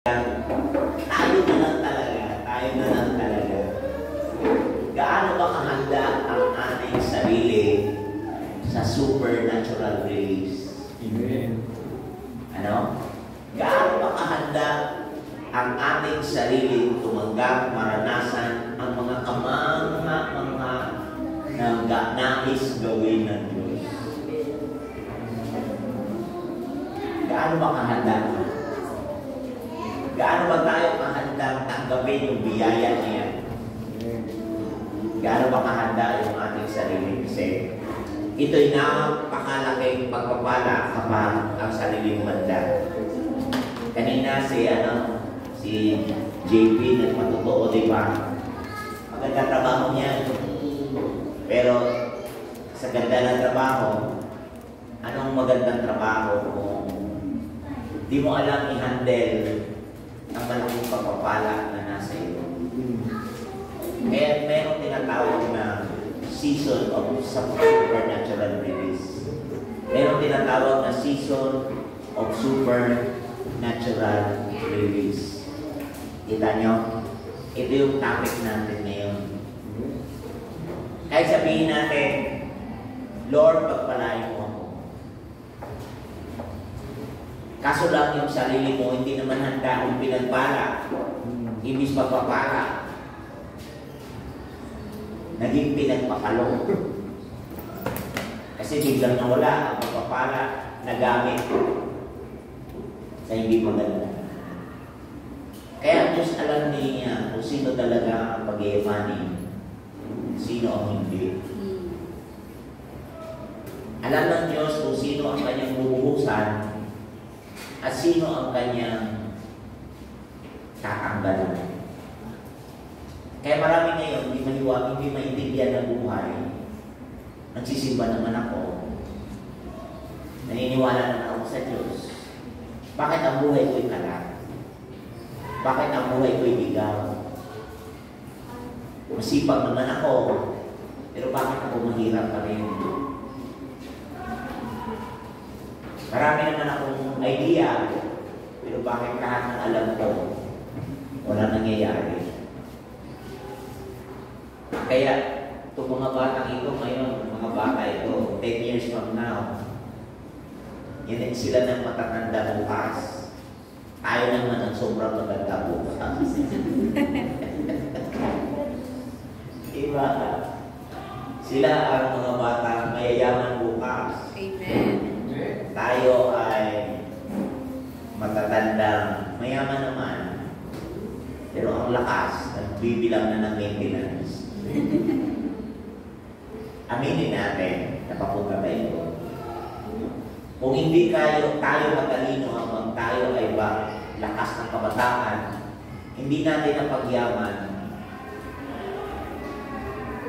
Tayo na lang talaga. Gaano ba kahanda ang ating sarili sa supernatural grace? Amen. Ano? Gaano ba kahanda ang ating sarili tumanggap, maranasan ang mga nais gawin ng Diyos? Gaano ba kahanda? Gaano ba tayo kahandang tanggapin yung biyaya niya? Gaano ba kahanda yung ating sarili? Kasi ito'y napakalaking pagpapala kapag ang sarili mo handa. Kanina si JP nagpatotoo, di ba? Maganda trabaho niya. Pero sa ganda ng trabaho, anong magandang trabaho kung di mo alam i-handle ang malaking pagpapala na nasa iyo? Kaya mayroong tinatawag na season of supernatural release. Mayroong tinatawag na season of supernatural release. Kita nyo? Ito yung topic natin ngayon. Kahit sabihin natin, Lord, pagpalain mo ako. Kaso lang yung sarili mo, hindi naman handa kung pinagpala. Ibig pagpapala. Naging pinagpapalo. Kasi biglang nawala ang pagpapala na gamit sa hindi maganda. Kaya ang Diyos alam niya kung sino talaga ang pag-iimanin, sino ang hindi. Alam ng Diyos kung sino ang kanyang bubuhusan at sino ang kanyang tatanggalan. Kaya marami ngayon, hindi maintindihan ng buhay. Nagsisimba naman ako. Naniniwala naman ako sa Diyos. Bakit ang buhay ko'y kalat? Bakit ang buhay ko'y bigaw? Masipag naman ako, pero bakit ako mahirap pa rin? Marami naman akong idea, pero bakit lahat ng alam ko, wala nangyayari? Kaya, itong mga batang ito ngayon, mga bata ito, 10 years from now, yan sila ng matatanda bukas. Tayo naman ang sobrang maganda bukas. Diba? Sila ang mga batang mayayaman bukas. Amen. Tayo ay matatandang mayaman naman. Pero ang lakas, nagbibilang na ng maintenance. Aminin natin, napapunta tayo. Kung hindi tayo matalino habang tayo ay lakas ng kabataan, hindi natin ang pagyaman,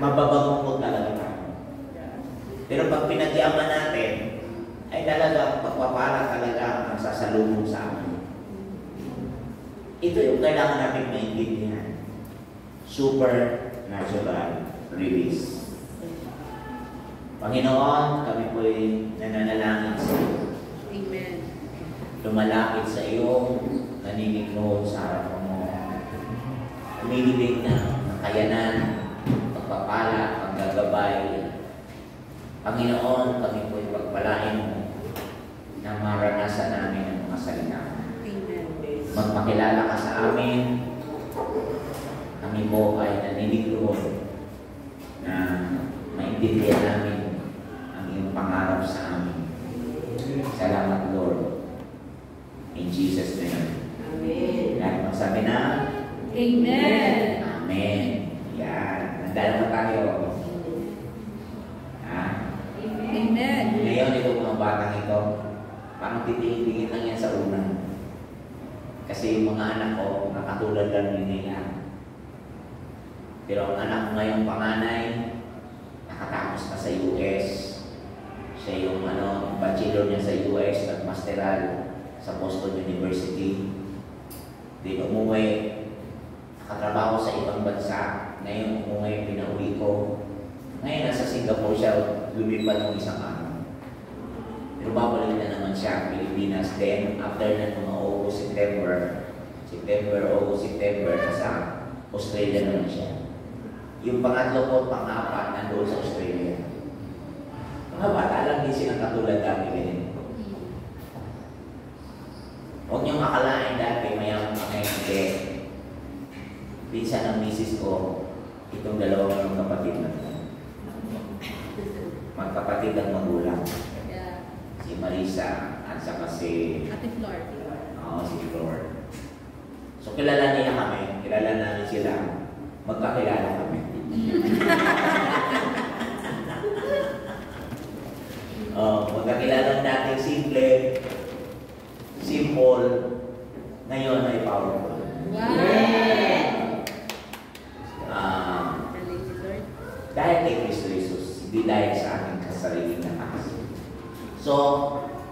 mababangkot talaga tayo. Pero pag pinagyaman natin, ay talagang pagpapala talaga ang sasalubong sa amin. Ito yung kailangan natin maintindihan. Supernatural release. Panginoon, kami po'y nananalangin sa iyo. Amen. Lumalapit sa iyo, naniniklod sa harapan mo. Umihiling ng kayanan, pagpapala, paggagabay. Panginoon, kami po'y pagpalain mo na maranasan namin ang mga salita. Amen. Magpakilala ka sa amin. Kami po ay naniniklod na maintindihan namin ang iyong pangarap sa amin. Salamat, Lord. In Jesus' name. Amen. Lahat magsabi na, Amen. Amen. Yan. Nandala pa tayo. Ha? Amen. Ngayon, itong mga batang ito, parang titingin lang yan sa una. Kasi yung mga anak ko, nakatulad lang nila. Pero ang anak ko ngayong panganay, nakatapos na sa US. Siya yung bachelor niya sa US at masteral sa Boston University. Then umuwi, nakatrabaho sa ibang bansa. Ngayon umuwi, pinauwi ko. Ngayon nasa Singapore siya, lumipad ng isang araw. Pero babalik na naman siya Pilipinas. Then after na mga August, September, September, August, September, nasa Australia naman siya. Yung pangatlo ko, pang-apat, nandoon sa Australia. Mga bata lang din silang katulad dati ganyan. Huwag niyong akalain dati mayaman kami hindi. Pinsan ng misis ko, itong dalawang kapatid na magkapatid ang magulang. Yeah. Si Marisa at saka si... Ate Flor. Oo, si Flor. So kilala nila kami, kilala namin sila. Magkakilala kami. Magkakilala natin simple, simple, ngayon ay powerful. Wow! Dahil kay Kristo Jesus, hindi dahil sa ating kasariling lakas. So,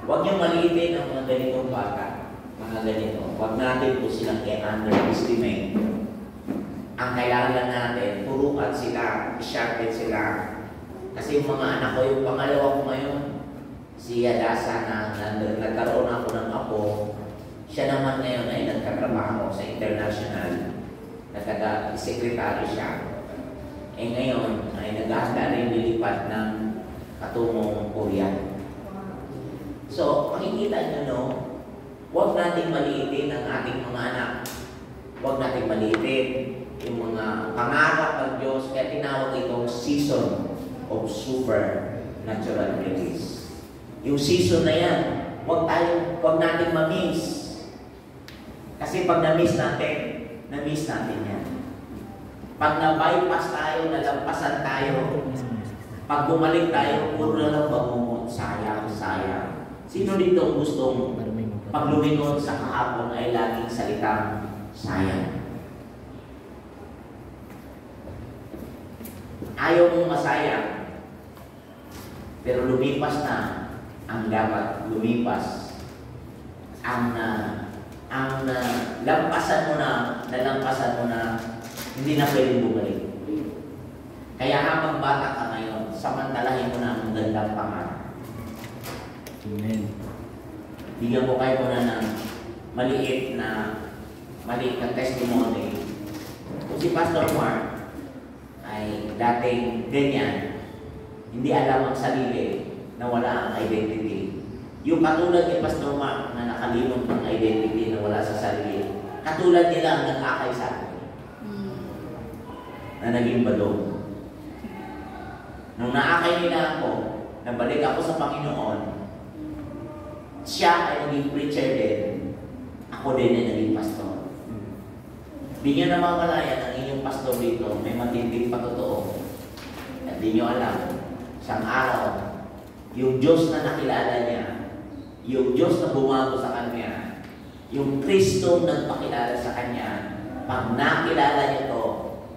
huwag niyong maliitin ang mga ganitong bata, mga ganito. Huwag natin po silang i-underestimate. Ang kailangan lang natin, turuan sila, i-sharpen sila. Kasi yung mga anak ko, yung pangalawa ko ngayon, si Yadasa na nagkaroon ako ng apo, siya naman ngayon ay nagkatrabaho sa international, nagkada-sekretary siya. Eh ngayon ay naghahanda rin lilipat ng katungong Korea. So, makikita nyo, no, huwag nating maliitin ang ating mga anak. Huwag nating maliitin yung mga pangarap ng Diyos, kaya tinawag itong season of supernatural release. Yung season na yan, huwag natin ma-miss. Kasi pag na-miss natin yan. Pag na-bypass tayo, nalampasan tayo, pag bumalik tayo, puro na lang bangungot, sayang. Sino dito ang gustong pag lumingon sa kahapon ay laging salitang sayang? Ayaw mong masayang, pero lumipas na ang dapat lumipas. Lampasan mo na, hindi na pwedeng bumalik. Kaya habang bata ka ngayon, samantalahin mo na ang gandang pangarap. Amen. Bigyan ko kayo muna ng maliit na testimony. Kung si Pastor Mark ay dating ganyan, hindi alam ang sarili na wala ang identity. Yung katulad ni Pastor Mark na nakalimot ng identity na wala sa sarili, katulad nila ang nag-akay sa akin na naging balong. Nung naakay nila ako, nabalik ako sa Panginoon, siya ay naging preacher din, ako din ay naging pastor. Di nyo namamalayan ang inyong pastor dito, may matinding patotoo. At di nyo alam, isang araw, yung Diyos na nakilala niya, yung Diyos na bumago sa Kanya, yung Kristo nagpakilala sa Kanya, pag nakilala niyo to,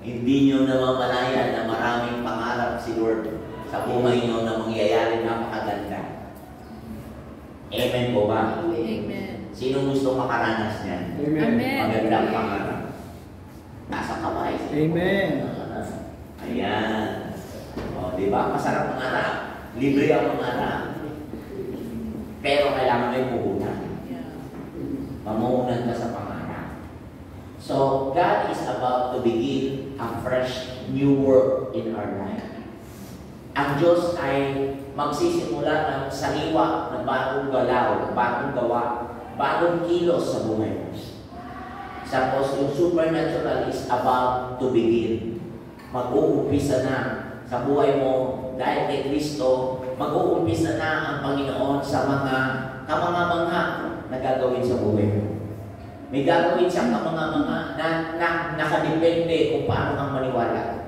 hindi nyo namamalayan na maraming pangarap si Lord sa buhay nyo na mangyayari napakaganda. Amen po ba? Amen. Sino gusto makaranas niyan? Amen. Magandang pangarap. Nasa kamay. Amen. Ayan. O, di ba? Masarap mangarap. Libre ang mangarap. Pero kailangan may puhunan. Yeah. Mamuhunan ka sa pangarap. So, God is about to begin a fresh new work in our life. Ang Diyos ay magsisimula ng sariwa ng bagong galaw, bagong gawa, bagong kilos sa buhay. Suppose yung supernatural is about to begin. Mag-uumpisa na sa buhay mo dahil kay Kristo, mag-uumpisa na ang Panginoon sa mga kamangha-mangha na gagawin sa buhay mo. May gagawin siyang kamangha-mangha na nakadepende kung paano kang maniwala.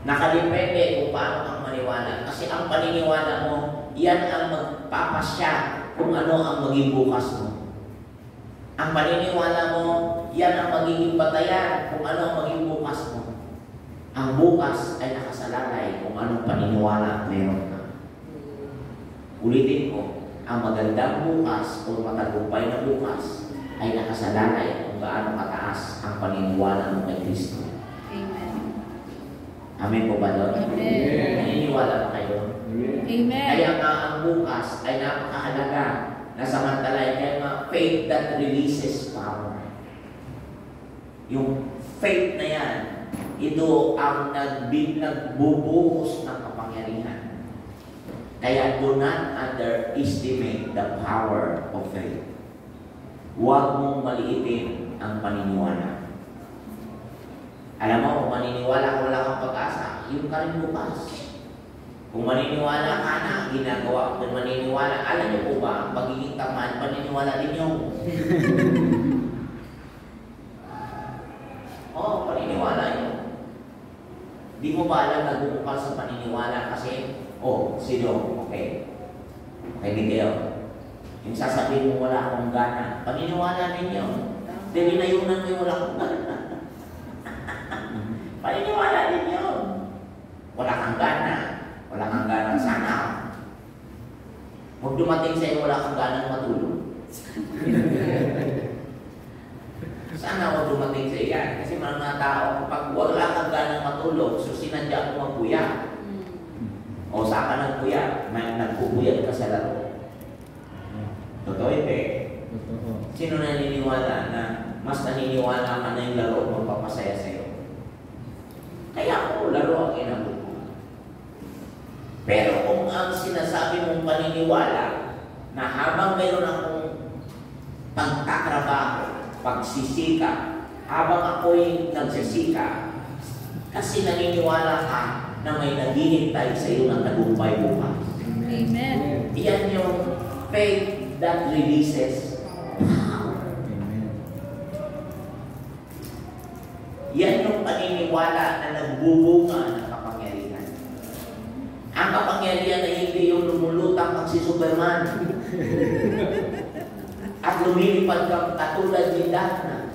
Nakadepende kung paano kang maniwala. Kasi ang paniniwala mo, yan ang magpapasya kung ano ang maging bukas mo. Ang paniniwala mo, yan ang magiging batayan kung ano ang maging bukas mo. Ang bukas ay nakasalalay kung anong paniniwala meron ka. Ulitin ko, ang magandang bukas o matagumpay na bukas ay nakasalalay kung gaano kataas ang paniniwala mo kay Kristo. Amen. Amen po ba doon? Amen. Naniniwala ba kayo? Amen. Kaya nga ang bukas ay napakahalaga na samantalahin. Kaya nga, faith that releases power. Yung faith na yan, ito ang nagbubuhos ng kapangyarihan. Kaya do not underestimate the power of faith. Huwag mong maliitin ang paniniwala. Alam mo, kung maniniwala ka wala kang pag-asa, yun ka rin bukas. Kung maniniwala ka na ginagawa, kung maniniwala, alam niyo po ba, ang pagiging tamad, paniniwala din yun. Oo, paniniwala yun. Di mo ba alam nagbubukas sa paniniwala kasi, sino? Okay. Okay, di kayo. Yung sasabihin mo wala akong gana, paniniwala ninyo. Dahil inayunan mo wala akong gana. Paniniwala ninyo. Wala kang gana. Wala kang gana sana. Huwag dumating sa iyo, wala kang gana matulog. Sana huwag dumating sa iyo. Kasi mga tao, kapag wala kang gana matulog, so sinadya mo magpuya. O saan ka nagpuya? May nagpupuyat ka sa laro. Totoo hindi. Sino naniniwala na mas naniniwala ka na yung laro magpapasaya sa iyo? Kaya ako, laro ang inabot ko. Pero kung ang sinasabi mong paniniwala na habang mayroon akong pagtatrabaho, pagsisika, habang ako'y nagsisika, kasi naniniwala ka na may naghihintay sa iyo ng tagumpay bukas. Amen. Iyan yung faith that releases power. Yan yung paniniwala na nagbubunga ng kapangyarihan. Ang kapangyarihan ay hindi yung lumulutang kang si Superman at lumilipad kang katulad ni Daphne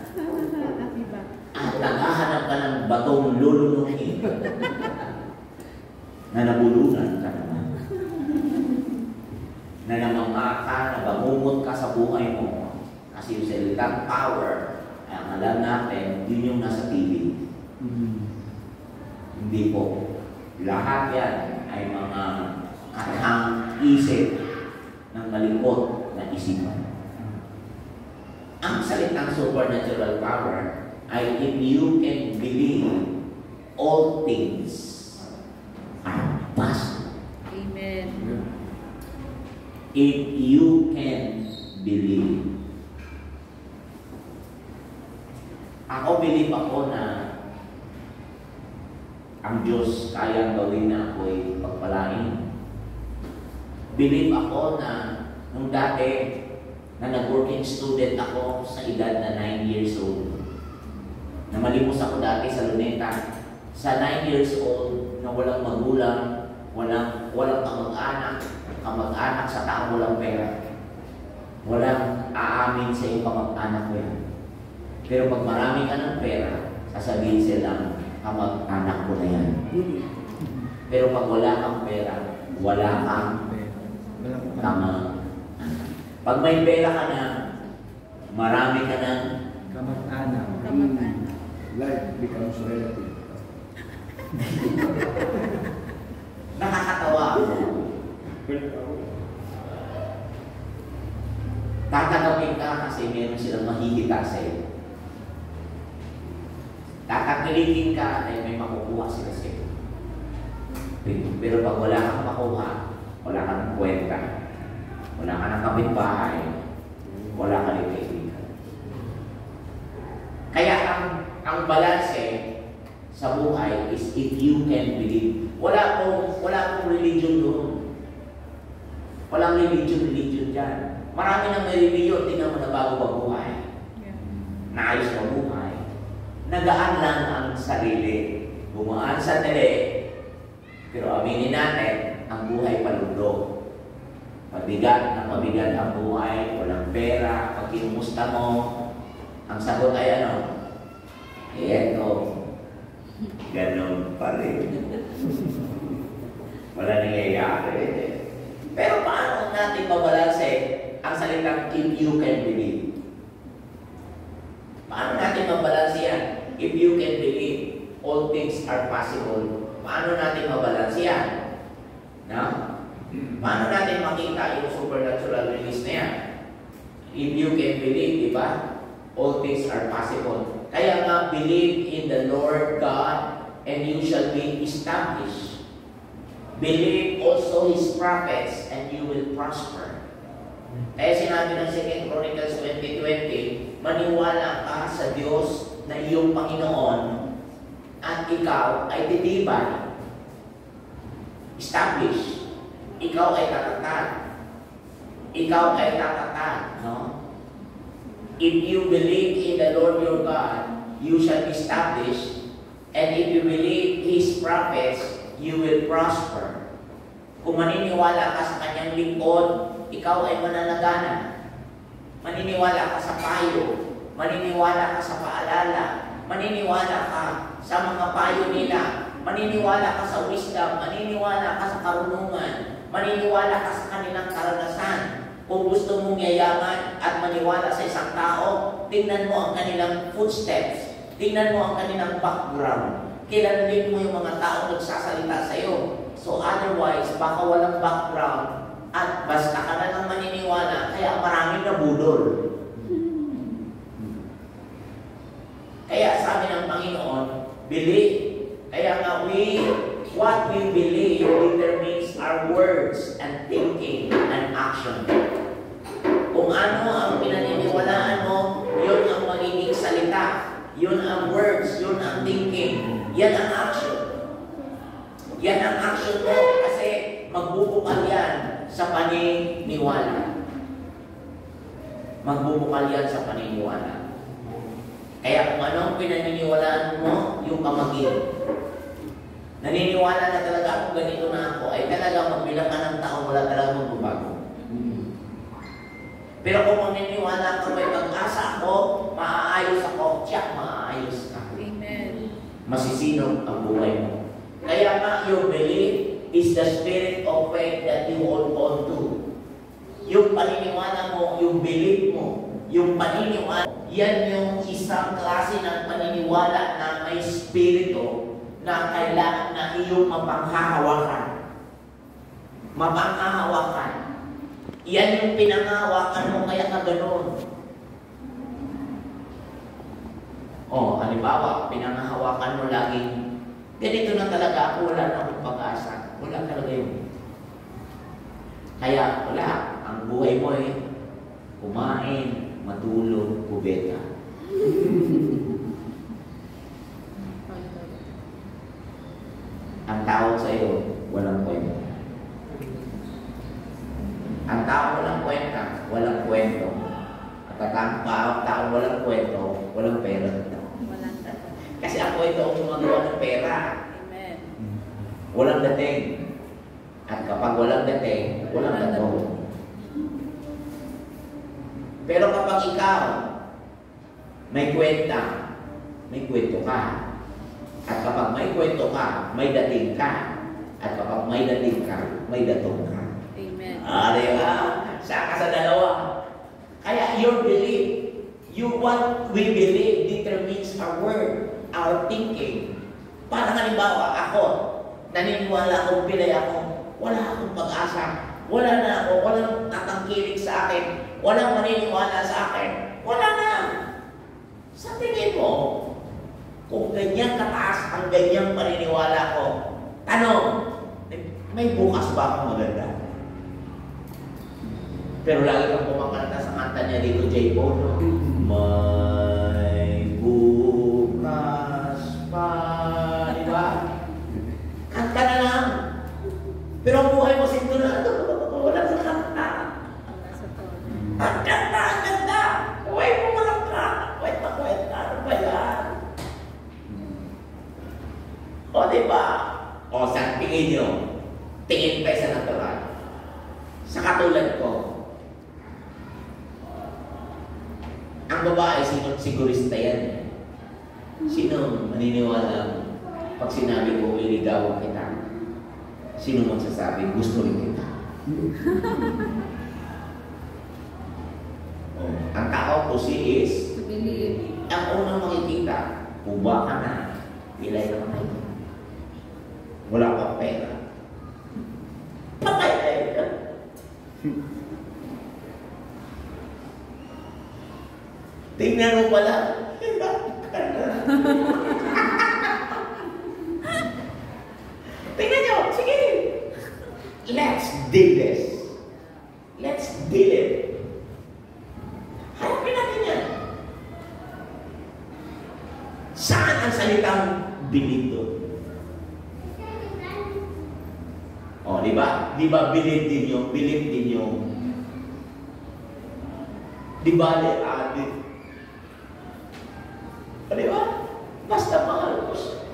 at naghahanap ka ng batong lulunukin na nabulunan ka naman. Na namamaka, na bangungot ka sa buhay mo. Kasi yung salitang power, ay ang alam natin, yun yung nasa TV. Hindi po. Lahat yan ay mga katang isip ng malikot na isipan. Ang salitang supernatural power ay if you can believe, all things are possible. Amen. If you can believe. Ako, believe ako na ang Diyos kayang gawin na ako'y pagpalain. Believe ako na nung dati na nag-working student ako sa edad na 9 years old. Na malimos ako dati sa Luneta. Sa 9 years old na walang magulang, walang kamag-anak sa taong walang pera. Walang aamin sa iyong kamag-anak mo yan. Pero pag marami ka ng pera, sasabihin sila, kamag-anak ko na yan. Pero pag wala kang pera, wala kang kamag-anak. Pag may pera ka na, marami ka ng kamag-anak. Kamag-anak. Life becomes relative. nakakatawa ako. Tatanggapin ka kasi meron silang mahihita sa iyo. Tatangkilikin ka ay may makukuha sila sa iyo. Pero pag wala kang makuha, wala kang kwenta, wala ka ng kapitbahay, wala ka ng kaibigan. Kaya ang balanse sa buhay is if you can believe. Wala akong religion doon. Walang religion dyan. Marami nang may religion, tingnan mo na bago buhay. Naayos na buhay. Nagaan lang ang sarili. Gumaan sandali. Pero aminin natin, ang buhay palundok. Mabigat ang buhay, walang pera, pag kinumusta mo, ang sagot ay ano? Eto. Ganon pa rin. Wala nangyayari. Pero paano natin mabalanse ang salitang if you can believe? Paano natin mabalanse yan? If you can believe, all things are possible. Paano natin mabalanse yan? No? Paano natin makita yung supernatural release na yan? If you can believe, di ba? all things are possible. Kaya nga, believe in the Lord God and you shall be established. Believe also His prophets and you will prosper. Kaya sinabi ng 2 Chronicles 20:20, maniwala ka sa Diyos na iyong Panginoon at ikaw ay titibay. Establish. Ikaw ay tatatag. Ikaw ay tatatag, no? If you believe in the Lord your God, you shall be established. And if you believe His prophets, you will prosper. Kung maniniwala ka sa Kanyang lingkod, ikaw ay mananagana. Maniniwala ka sa payo. Maniniwala ka sa paalala. Maniniwala ka sa mga payo nila. Maniniwala ka sa wisdom. Maniniwala ka sa karunungan. Maniniwala ka sa kanilang karanasan. Kung gusto mong yayaman at maniwala sa isang tao, tingnan mo ang kanilang footsteps. Tingnan mo ang kanilang background. Kilalin mo yung mga taong nagsasalita sa iyo. So otherwise, baka walang background at basta ka na lang maniniwala, kaya maraming nabudol. Kaya sabi ng Panginoon, believe. Kaya nga what we believe determines our words and thinking and action. Kung ano ang pinaniniwalaan mo, yun ang magiging salita. Yun ang words, yun ang thinking. Yan ang action. Yan ang action mo kasi magbubukal yan sa paniniwala. Magbubukal yan sa paniniwala. Kaya kung ano ang pinaniniwalaan mo, yung kamagin. Naniniwala na talaga ako, ganito na ako, ay talaga magbilang ka ng taong wala talaga magbabago. Pero kung maniniwala ka may pag-asa ako, maaayos ako, tiyak maaayos ka. Amen. Masisinog ang buhay mo. Kaya nga, your belief is the spirit of faith that you hold on to. Yung paniniwala mo, yung belief mo, yung paniniwala, yan yung isang klase ng paniniwala na may spirito na kailangan na iyong mapanghahawakan. Mapanghahawakan. Yan yung pinanghahawakan mo, kaya ka ganun. Halimbawa, pinanghahawakan mo laging, ganito na talaga ako, wala na akong pag-asa. Wala talaga yun. Kaya, wala. Ang buhay mo kumain, matulog, kubeta. Ang tawag sa iyo, walang kwento. Ang tao walang kwenta, walang kwento. At ang tao walang kwento, walang pera. Walang dapat. Kasi ang kwento ang gumagawa ng pera. Amen. Walang dating. At kapag walang dating, walang dato. Pero kapag ikaw may kwenta, may kwento ka. At kapag may kwento ka, may dating ka. At kapag may dating ka, may datong ka. Amen. Diba? Saka sa dalawa. Kaya your belief, what we believe determines our word, our thinking. Para halimbawa, ako, naniniwala akong pilay ako, wala akong pag-asa, wala na ako, walang tatangkilik sa akin, walang maniniwala sa akin, wala na. Sa tingin mo, kung ganyan kataas ang ganyang paniniwala ko, tanong, may bukas ba akong maganda? Pero lagi kang kumakanta sa kanta niya dito, J. Bono. May bukas pa, di ba? Kanta na lang. Pero ang buhay mo sintunado, wala sa kanta. Ang ganda, ang ganda. Huwag mo walang ka. Kwenta, ano ba yan? O, diba? O, sa tingin nyo, tingin kayo sa natural. Sa katulad ko, ang babae, sigurista yan. Sino maniniwala pag sinabi ko, liligawan kita? Sino magsasabi, gusto rin kita? Ang tao po is, To believe. ang unang makikita, kuba ka na, pilay na kamay ka. Wala kang pera. Patay ka. Tingnan Tingnan mo pala. Tingnan nyo, sige. Let's deal this. Let's deal it. Harapin natin yan. Saan ang salitang believe doon? O, di ba? Di ba believe din yung, di ba, di ba? Basta mahal mo siya.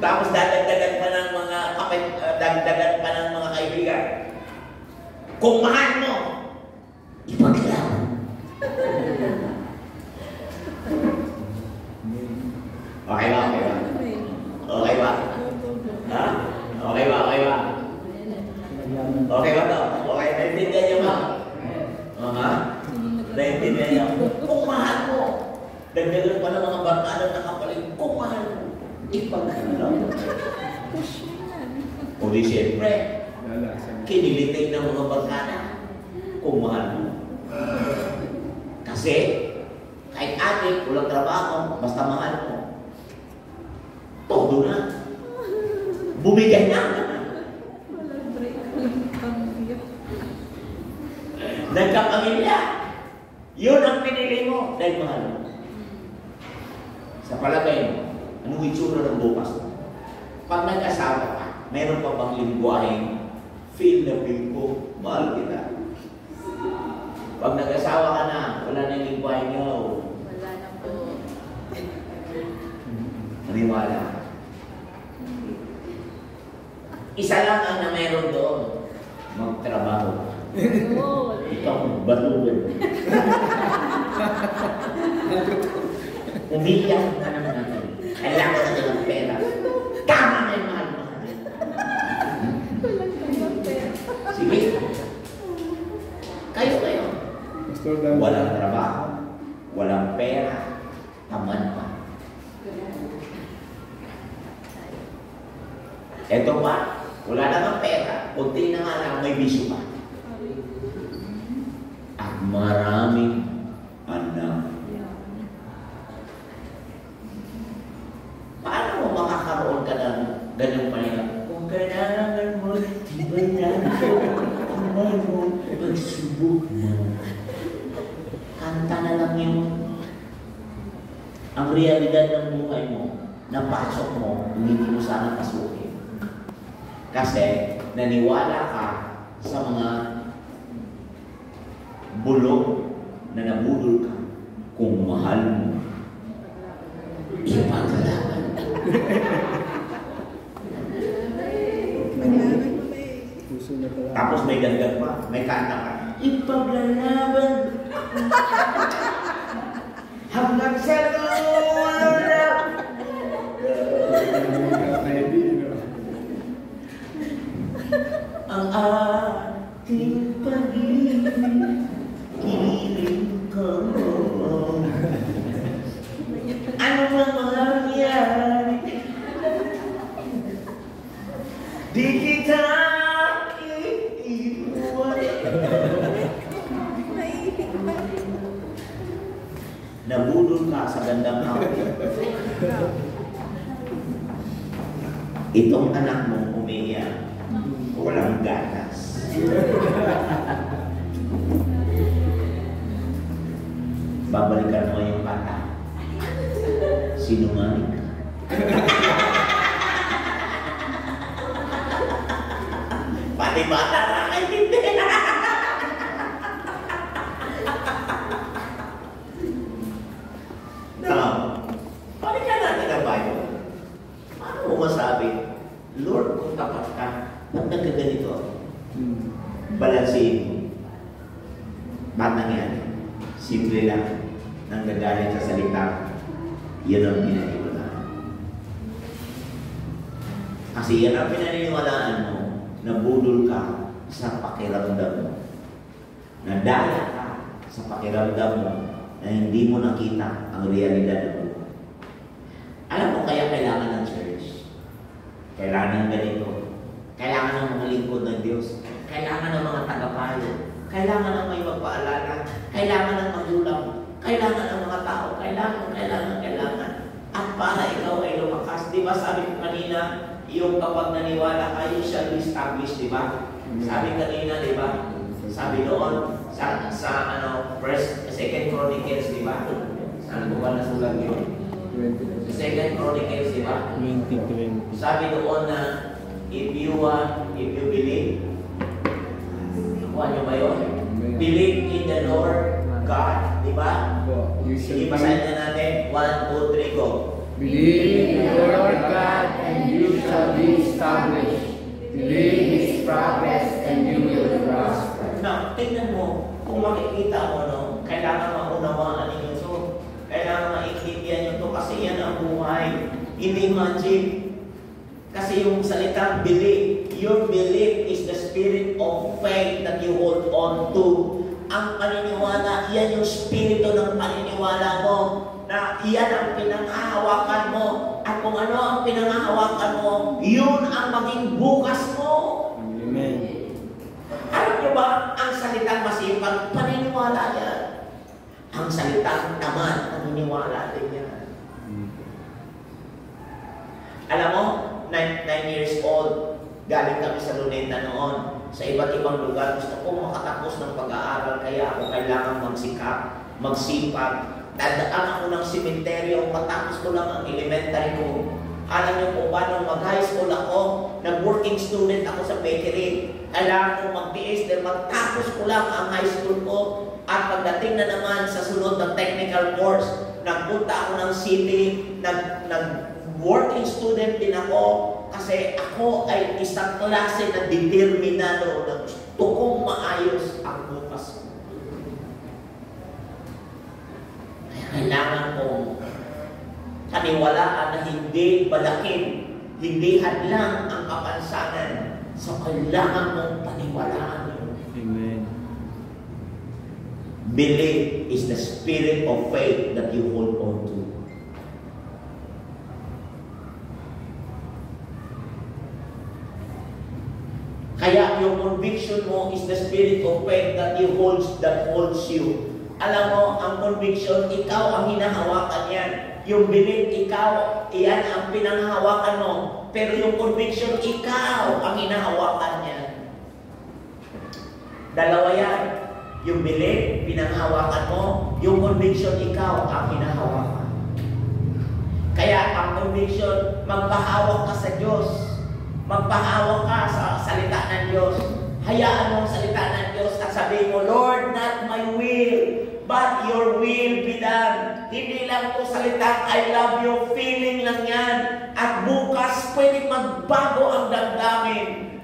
Tapos dagdagan pa ng mga dagdagan pa ng mga kaibigan. Kung mahal mo, ipaglaban. Okay ba? Okay ba? Okay ba? Ha? Okay ba? Okay ba? Okay ba to? Okay, naintindihan niyo ba? Ha? Naintindihan niyo? Kung mahal mo, dagdagan pa ng mga barkada na kapalit, kung mahal mo, ipaglaban. O di siyempre, kinilitig ng mga barkada, kung mahal mo. Kasi, kahit adik, walang trabaho, basta mahal mo, todo na. Bumigay na. Nagkapamilya. Yun ang pinili mo dahil mahal mo. Sa palagay mo, anong itsura ng bukas mo? Pag nag-asawa ka, mayroon pa bang lingwaheng feel na feel ko, mahal kita. Pag nag-asawa ka na, wala na yung lingwaheng nyo. Wala na po. Maniwala. Isa lang ang na meron doon. Magtrabaho. Oo. Itong batugan. Umiyak na naman natin. Kailangan na ng pera. Tama na yung mahal mo. Sige. Kayo. Walang trabaho. Walang pera. Taman pa. Eto pa. Wala namang pera. Kunti na nga lang may bisyo pa. At maraming anak. Paano mo makakaroon ka ng ganyang panila? Kung kailangan mo, ibayan ko. Kamay mo, pagsubok mo. Kanta na lang yung ang realidad ng buhay mo, napasok mo, hindi mo sana pasukin. Kasi naniwala ka sa mga bulong na nabudol ka kung mahal mo. Ipaglaban. Tapos may dagdag pa, may kanta ka. Ipaglalaban. Hanggang sa wala. Ang ating pag-ibig, kiling ko. Ano mang mangyari, di kita iiwan. Nabudol ka sa gandang hawak. Itong anak mo umiiyak, walang gatas. Babalikan mo yung bata. Sinungaling ka. Pati bata nakakaintindi. Balikan natin ang Bible. Paano mo masabi, Lord, kung tapat ka, ba't nagkaganito? Balansin mo. Ba't nangyari? Simple lang. Nang gagaling sa salita, yan ang pinaniwalaan. Kasi yan ang pinaniwalaan mo, nabudol ka sa pakiramdam mo. Nadaya ka sa pakiramdam mo na hindi mo nakita ang realidad mo. Alam mo kaya kailangan ng church? Kailangan ng ganito. Kailangan ng mga lingkod ng Diyos. Kailangan ng mga tagapayo. Kailangan ng may magpaalala. Kailangan ng magulang. Kailangan ng mga mga tao, kailangan. At para ikaw ay lumakas. Di ba sabi ko kanina, yung kapag naniwala ka, you shall be established, di ba? Sabi kanina, di ba? Sabi doon, sa first, second Chronicles, di ba? Saan ko ba nasulat yun? Second Chronicles, di ba? 2020. Sabi doon na, if you believe, nakuha nyo ba yun? Believe in the Lord God, di ba? Sige, basahin na natin. 1, 2, 3, go. Believe in the Lord God and you shall be established. Believe His progress and you will prosper. Now, tingnan mo, kung makikita mo, no, kailangan maunawaan ninyo ito. Kailangan maintindihan nyo ito kasi yan ang buhay. Hindi magic. Kasi yung salitang belief, your belief is the spirit of faith that you hold on to. Ang paniniwala, yan yung spirito ng paniniwala mo. Na iyan ang pinanghahawakan mo. At kung ano ang pinanghahawakan mo, yun ang maging bukas mo. Amen. Alam nyo ba, ang salitang masipag, paniniwala yan. Ang salitang tamad, paniniwala din yan. Alam mo, 9 years old, galing kami sa Luneta noon. Sa iba't ibang lugar, gusto ko makatapos ng pag-aaral, kaya ako kailangan magsipag. Dadaan ako ng sementeryo, matapos ko lang ang elementary ko. Alam niyo po ba, nung mag-high school ako, nag-working student ako sa bakery. Kailangan ko mag-PS dahil magtapos ko lang ang high school ko. At pagdating na naman sa sunod na technical course, nagpunta ako ng city, nag-working student din ako. Kasi ako ay isang klase na determinado na gusto kong maayos ang bukas ko. Kailangan kong kaniwalaan na hindi balakin, hindi hadlang ang kapansanan. So, kailangan mong paniwalaan yun. Amen. Belief is the spirit of faith that you hold on to. Kaya yung conviction mo is the spirit of faith that holds you. Alam mo, ang conviction, ikaw ang hinahawakan yan. Yung belief, ikaw, iyan ang pinanghahawakan mo. Pero yung conviction, ikaw ang hinahawakan yan. Dalawa yan. Yung belief, pinanghahawakan mo. Yung conviction, ikaw ang hinahawakan. Kaya ang conviction, magpahawak ka sa Diyos. Magpahawak ka sa salita ng Diyos. Hayaan mo ang salita ng Diyos at sabihin mo, Lord, not my will, but your will be done. Hindi lang po salita, I love you, feeling lang yan. At bukas, pwede magbago ang damdamin.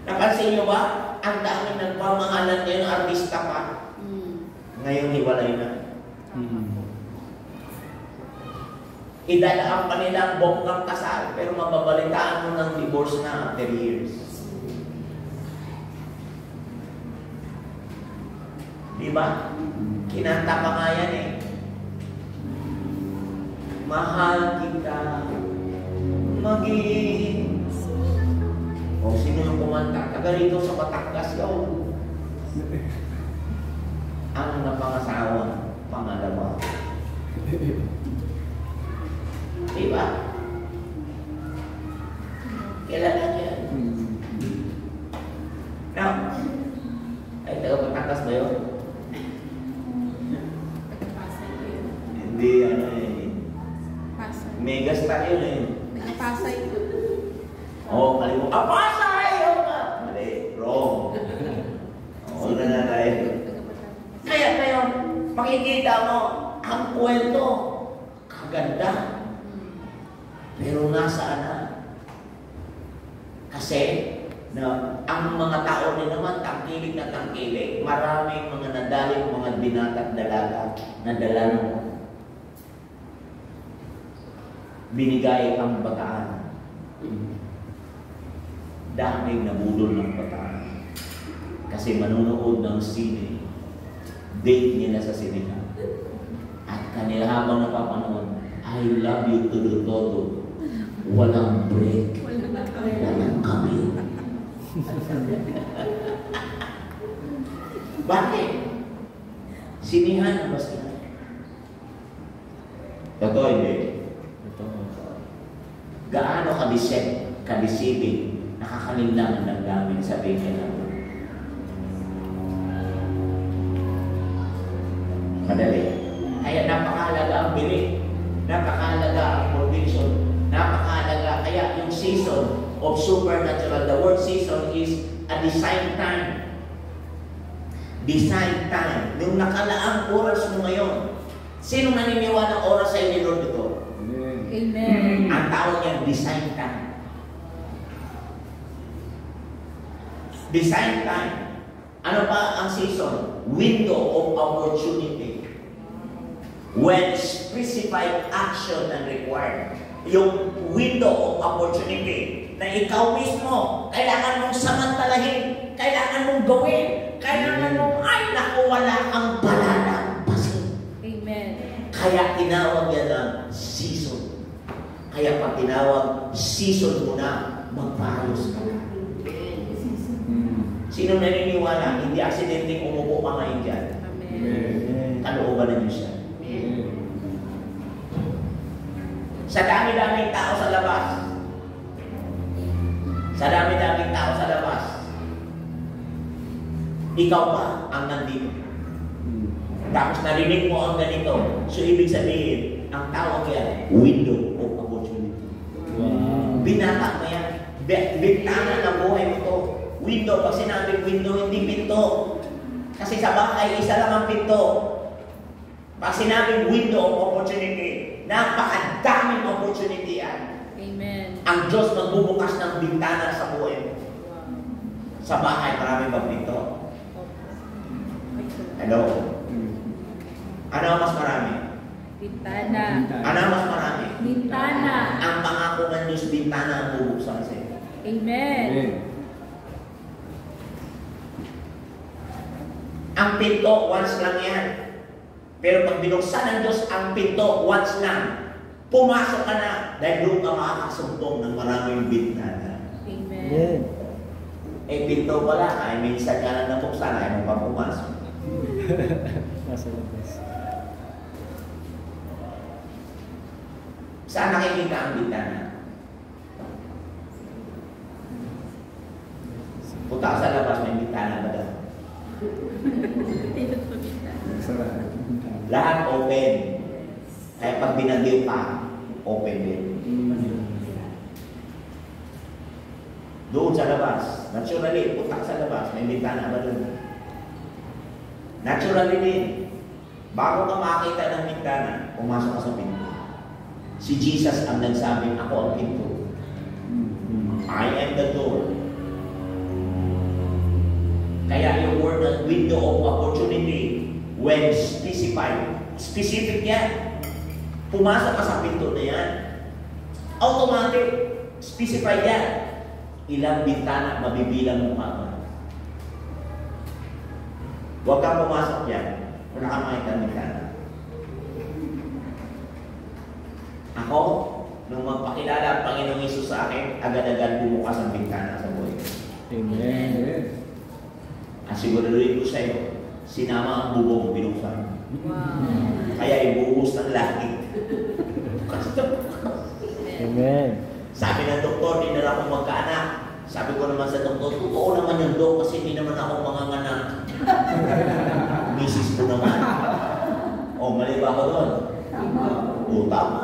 Napansin nyo ba? Ang daming nagpamahalan ngayon, artista pa. Ngayon, hiwalay na. Idalaang pa nilang bonggang kasal, pero mababalitaan mo ng divorce na after years. Diba? Kinanta pa nga yan eh. Mahal kita, maging. O sino yung kumanta? Taga rito sa Batangas yaw. Ang napangasawa, pangalawa. Diba? Kilala niya. Now, ay taga Batangas ba yun? Hindi, ano eh. Megastar yun eh. Pasay. Oo, kalimutan. Pasay! Oo nga! Mali, wrong. Oo na tayo. Kaya ngayon, makikita mo, ang kwento, kaganda. Pero nasaan na? Kasi, ang mga tao rin naman, tangkilig na tangkilig. Maraming mga nadaling, mga binatang dalaga na dala ng binigay ang bataan. Daming nabudol ng bataan. Kasi manunood ng sine, date nila sa sinehan. At kanila habang napapanood, I love you to the todo. Walang break. Walang kami. Bakit? Sinihan ang basta. Totoo hindi? Totoo. Gaano kadisibig, nakakalinlang ang damdamin sa bigyan ng madali. Kaya napakahalaga ang bili, napakahalaga ang provision, napakahalaga. Kaya yung season of supernatural, the word season is a design time. Design time. Yung nakalaang oras mo ngayon. Sino naniniwala ng oras sa iyo ni Lord ito? Amen. Ang tawag niya, design time. Design time. Ano pa ang season? Window of opportunity. When specified action and required. Yung window of opportunity na ikaw mismo, kailangan mong samantalahin, kailangan mong gawin, kailangan mong, ay naku, wala kang palalampasin. Amen. Kaya tinawag yan ng season. Kaya pag tinawag, season mo na, magpaayos ka na. Sino naniniwala? Hindi aksidenteng umupo ka ngayon dyan. Amen. Kalooban na niyo siya. Sa dami-daming tao sa labas. Sa dami-daming tao sa labas. Ikaw pa ang nandito. Tapos narinig mo ang ganito. So ibig sabihin, ang tawag yan, window of opportunity. Wow. Binata mo yan. Bintana na buhay mo to. Window, pag sinabing window, hindi pinto. Kasi sa bahay, isa lang ang pinto. Pag sinabing window of opportunity, napakadaming opportunity yan. Amen. Ang Diyos magbubukas ng bintana sa buhay mo. Wow. Sa bahay, marami bang pinto? Okay. Hello? Ano ang mas marami? Bintana. Ano ang mas marami? Bintana. Ang pangako ng Diyos, bintana ang bubuksan sa iyo. Amen. Ang pinto, once lang yan. Pero pag binuksan ng Diyos ang pinto, once lang, pumasok ka na dahil doon ka makakasumpong ng maraming bintana. Amen. Eh, pinto pala, ay minsan ka lang nabuksan, ay mo pa pumasok. Nasa labas. Saan nakikita ang bintana? Punta ka sa labas, may bintana ba daw? Lahat open. Kaya pag binagyo pa, open din. Doon sa labas, naturally, punta ka sa labas, may bintana ba doon? Naturally din. Bago ka makita ng bintana, pumasok ka sa pinto. Si Jesus ang nagsabing, ako ang pinto. I am the door. Kaya yung word ng window of opportunity, when specified, specific yan. Pumasok ka sa pinto na yan. Automatic, specified yan. Ilang bintana mabibilang mo ka. Huwag kang pumasok yan. Wala kang makita ng bintana. Ako, nung magpakilala ang Panginoong Hesus sa akin, agad-agad bumukas ang bintana sa buhay ko. Amen. Ang siguraduhin ko sa iyo, sinama ang bubong binuksan. Wow. Kaya ibuhos ng langit. Amen. Sabi ng doktor, di na lang ako magkaanak. Sabi ko naman sa doktor, totoo naman yung dok kasi hindi naman ako manganganak. Misis ko naman. O, mali ba ako doon? O, tama.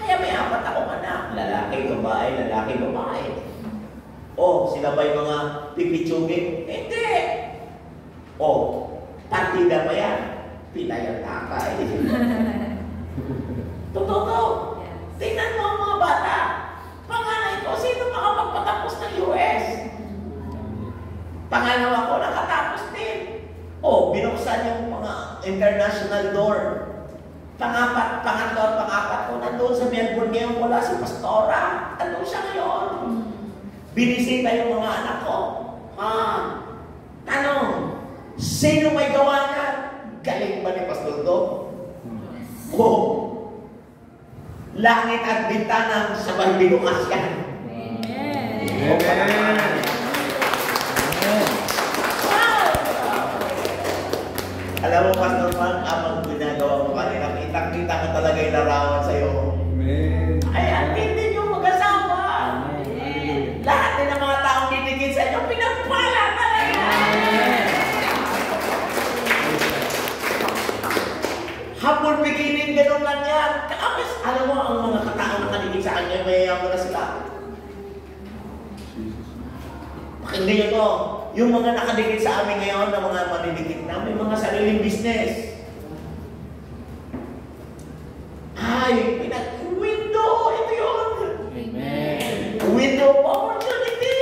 Kaya may apat akong anak. Lalaki, babae, lalaki, babae. O, sila ba yung mga pipitsugin? Hindi. O, partida pa yan. Pinay ang takay. Totoo. Tingnan mo ang mga bata. Panganay ko, sino makapagpatapos ng US? Pangalawa ko, nakatapos din. O, binuksan yung mga international door. Pangatlo at pangapat ko, nandun sa Melbourne ngayon, wala si Pastora. Nandun siya ngayon. Binisita yung mga anak ko. Tanong, sino may gawa niya? Galing ba ni Pastor Do? Langit at bintana sabay binukas yan. Amen. Alam mo, Pastor Mark, habang ginagawa mo kanina, kitang-kita makita ko talaga yung larawan sa'yo. Amen. Ayan, hindi nyo mag-asawa. Hallelujah. Lahat din ng mga taong didikit sa inyo, pinagpala talaga. Humble beginning, ganun lang yan. Tapos, alam mo, ang mga kataong nakadikit sa kanya, mayayaman na sila. Pakinggan nyo to. Yung mga nakadikit sa amin ngayon, na mga manidikit na, may mga sariling business. Ay, window! Ito yun! Amen. Window of opportunity!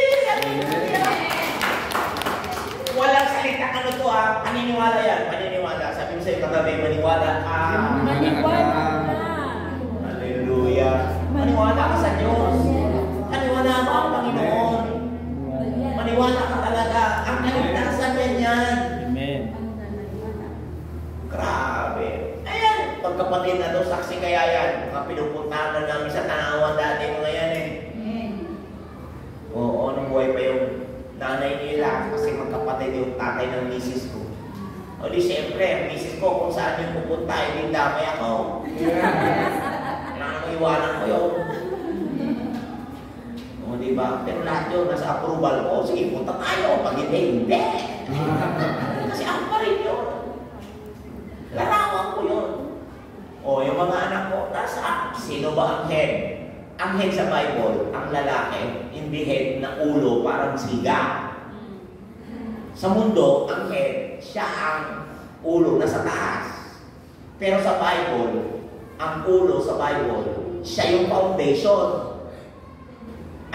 Walang salita. Ano to paniniwala yan. Paniniwala. Sabi mo sa'yo katabi, maniwala ka. Maniwala ka. Hallelujah. Maniwala ka sa Diyos. Maniwala mo ang Panginoon. Maniwala ka talaga. Ang kaligtasan yan. Amen. Grabe. Ayan. Pagkapatid na to, saksi kaya yan. Mga pinupuntahan na namin sa Tanawan dati mga yan eh. Oo, nung buhay pa yung nanay nila kasi magkapatid yung tatay ng misis ko. O di siyempre, ang misis ko kung saan yung pupunta, hindi damay ako. Kailangan iwanan ko yun. O diba? Pero lahat yun, nasa approval ko. Sige, punta tayo. Pag hindi. Kasi ako pa rin yun. Larawan ko yun. O yung mga anak ko, nasa sino ba ang head? Ang head sa Bible, ang lalaki, hindi head na ulo, parang siga. Sa mundo, ang head, siya ang ulo na sa taas. Pero sa Bible, ang ulo sa Bible, siya yung foundation.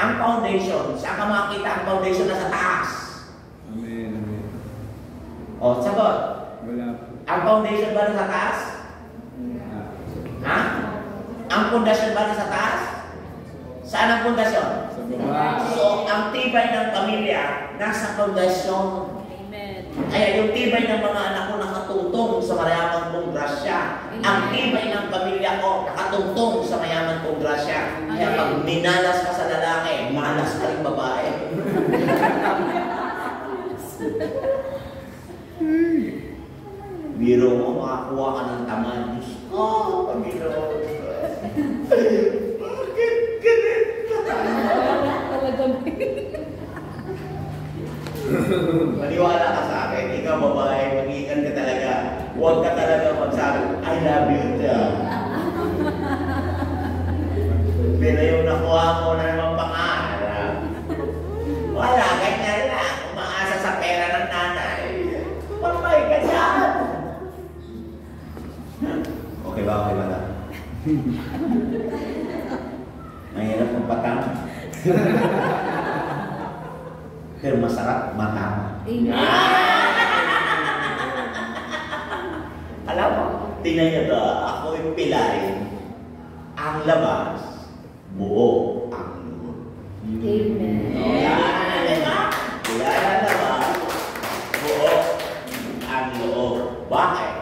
Ang foundation, saan ka makakita ang foundation na sa taas? Amen. Amen. O, sagot. Wala po. Ang foundation ba na sa taas? Ah, Ha? Ang pundasyon ba na sa taas? Saan ang pundasyon? Sa baba. So, ang tibay ng pamilya, nasa pundasyon. Amen. Kaya yung tibay ng mga anak ko nakatungtong sa mayaman kong grasya. Ang tibay ng pamilya ko nakatungtong sa mayaman kong grasya. Kaya pag minalas ka sa lalaki, malas ka rin babae. Biro mo, makakuha ka ng taman. Oh, Panginoon. Bakit ganito? Talagang Maniwala ka sa akin, ikaw babae, mag-iingat ka talaga. Huwag ka talaga magsabi, I love you too. Pero yung nakuha mo na naman pangarap, wala, ganyan lang. Umaasa sa pera ng nanay. Pamay ka dyan. Okay ba? Okay ba na? Mahirap kong patama. Pero masarap matama. Amen. Alam mo, tingnan niyo to, ako yung pilay. Ang labas, buo ang loob. Amen. Yan, di ba? Pilay ang labas, buo ang loob. Bakit?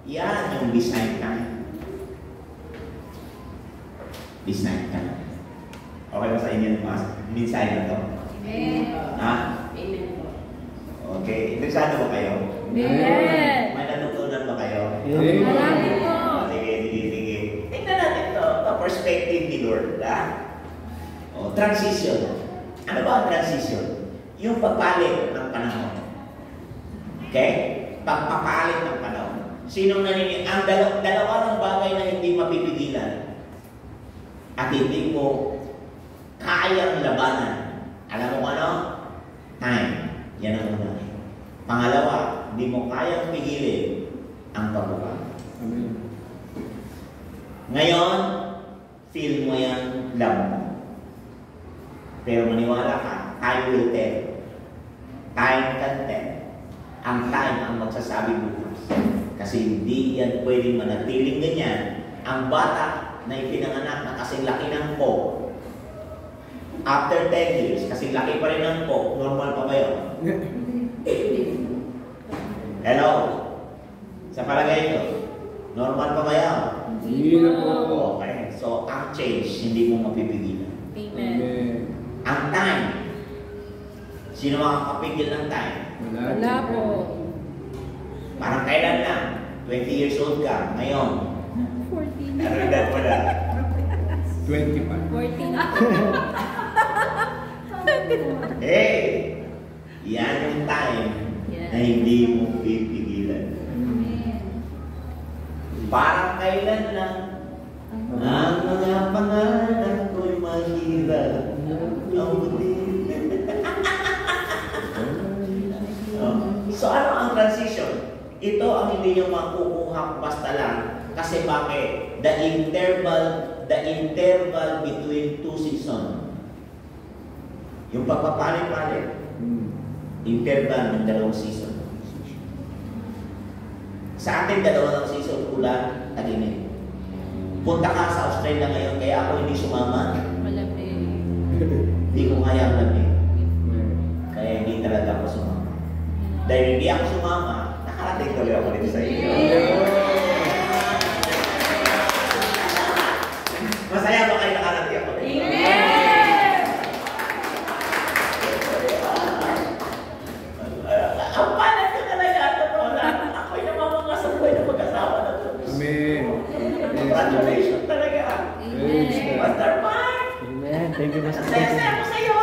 Yan yung design namin. Design ka. Okay ba sa inyo yung mensahe na to? Ha? Okay. Interesado ba kayo? Amen. May natutunan ba kayo? Marami po. Sige. Tingnan natin to. The perspective ni Lord. Transition. Ano ba ang transition? Yung pagpalit ng panahon. Okay? Pagpapalit ng panahon. Sinong naniniwala? Ang dalawa ng bagay na hindi mapipigilan at hindi mo kayang labanan. Alam mo ano? Time. Yan ang una. Pangalawa, hindi mo kayang pigilin ang pagbabago. Amen. Ngayon, feel mo yan lang. Pero maniwala ka, time will tell. Time can tell. Ang time ang magsasabi bukas. Kasi hindi yan pwedeng manatiling ganyan. Ang bata na ipinanganak na kasing laki ng po, after 10 years, kasing laki pa rin ng po, normal pa ba yun? Hello? Sa palagay nyo, normal pa ba yan? Hindi na po. Okay. So, ang change, hindi mo mapipigilan. Amen. Amen. Ang time, sino makakapigil ng time? Wala po. Parang kailan lang, 20 years old ka, ngayon, 14. Ano edad mo na? 25. 14. Eh, yan yung time na hindi mo pipigilan. Parang kailan lang ang mga pangalan ko'y mahirap abutin. So ano ang transition? Ito ang hindi nyo makukuha basta lang. Kasi bakit? The interval between two seasons. Yung pagpapalit-palit. Interval ng dalawang season. Sa atin, dalawang season, ulan, tag-init. Punta ka sa Australia ngayon, kaya ako hindi sumama. Malamig. Hindi ko kaya ang lamig. Kaya hindi talaga ako sumama. Dahil hindi ako sumama, nakarating tuloy ako dito sa iyo. Masaya ba kayo nakarating ako dito? Ang palat ko talaga, totoo lang. Ako'y namamangasa buhay na mag-asawa na to. Amen. Congratulations talaga. Amen. Pastor Mark! Amen. Thank you, Pastor. Saya-saya ko sa'yo!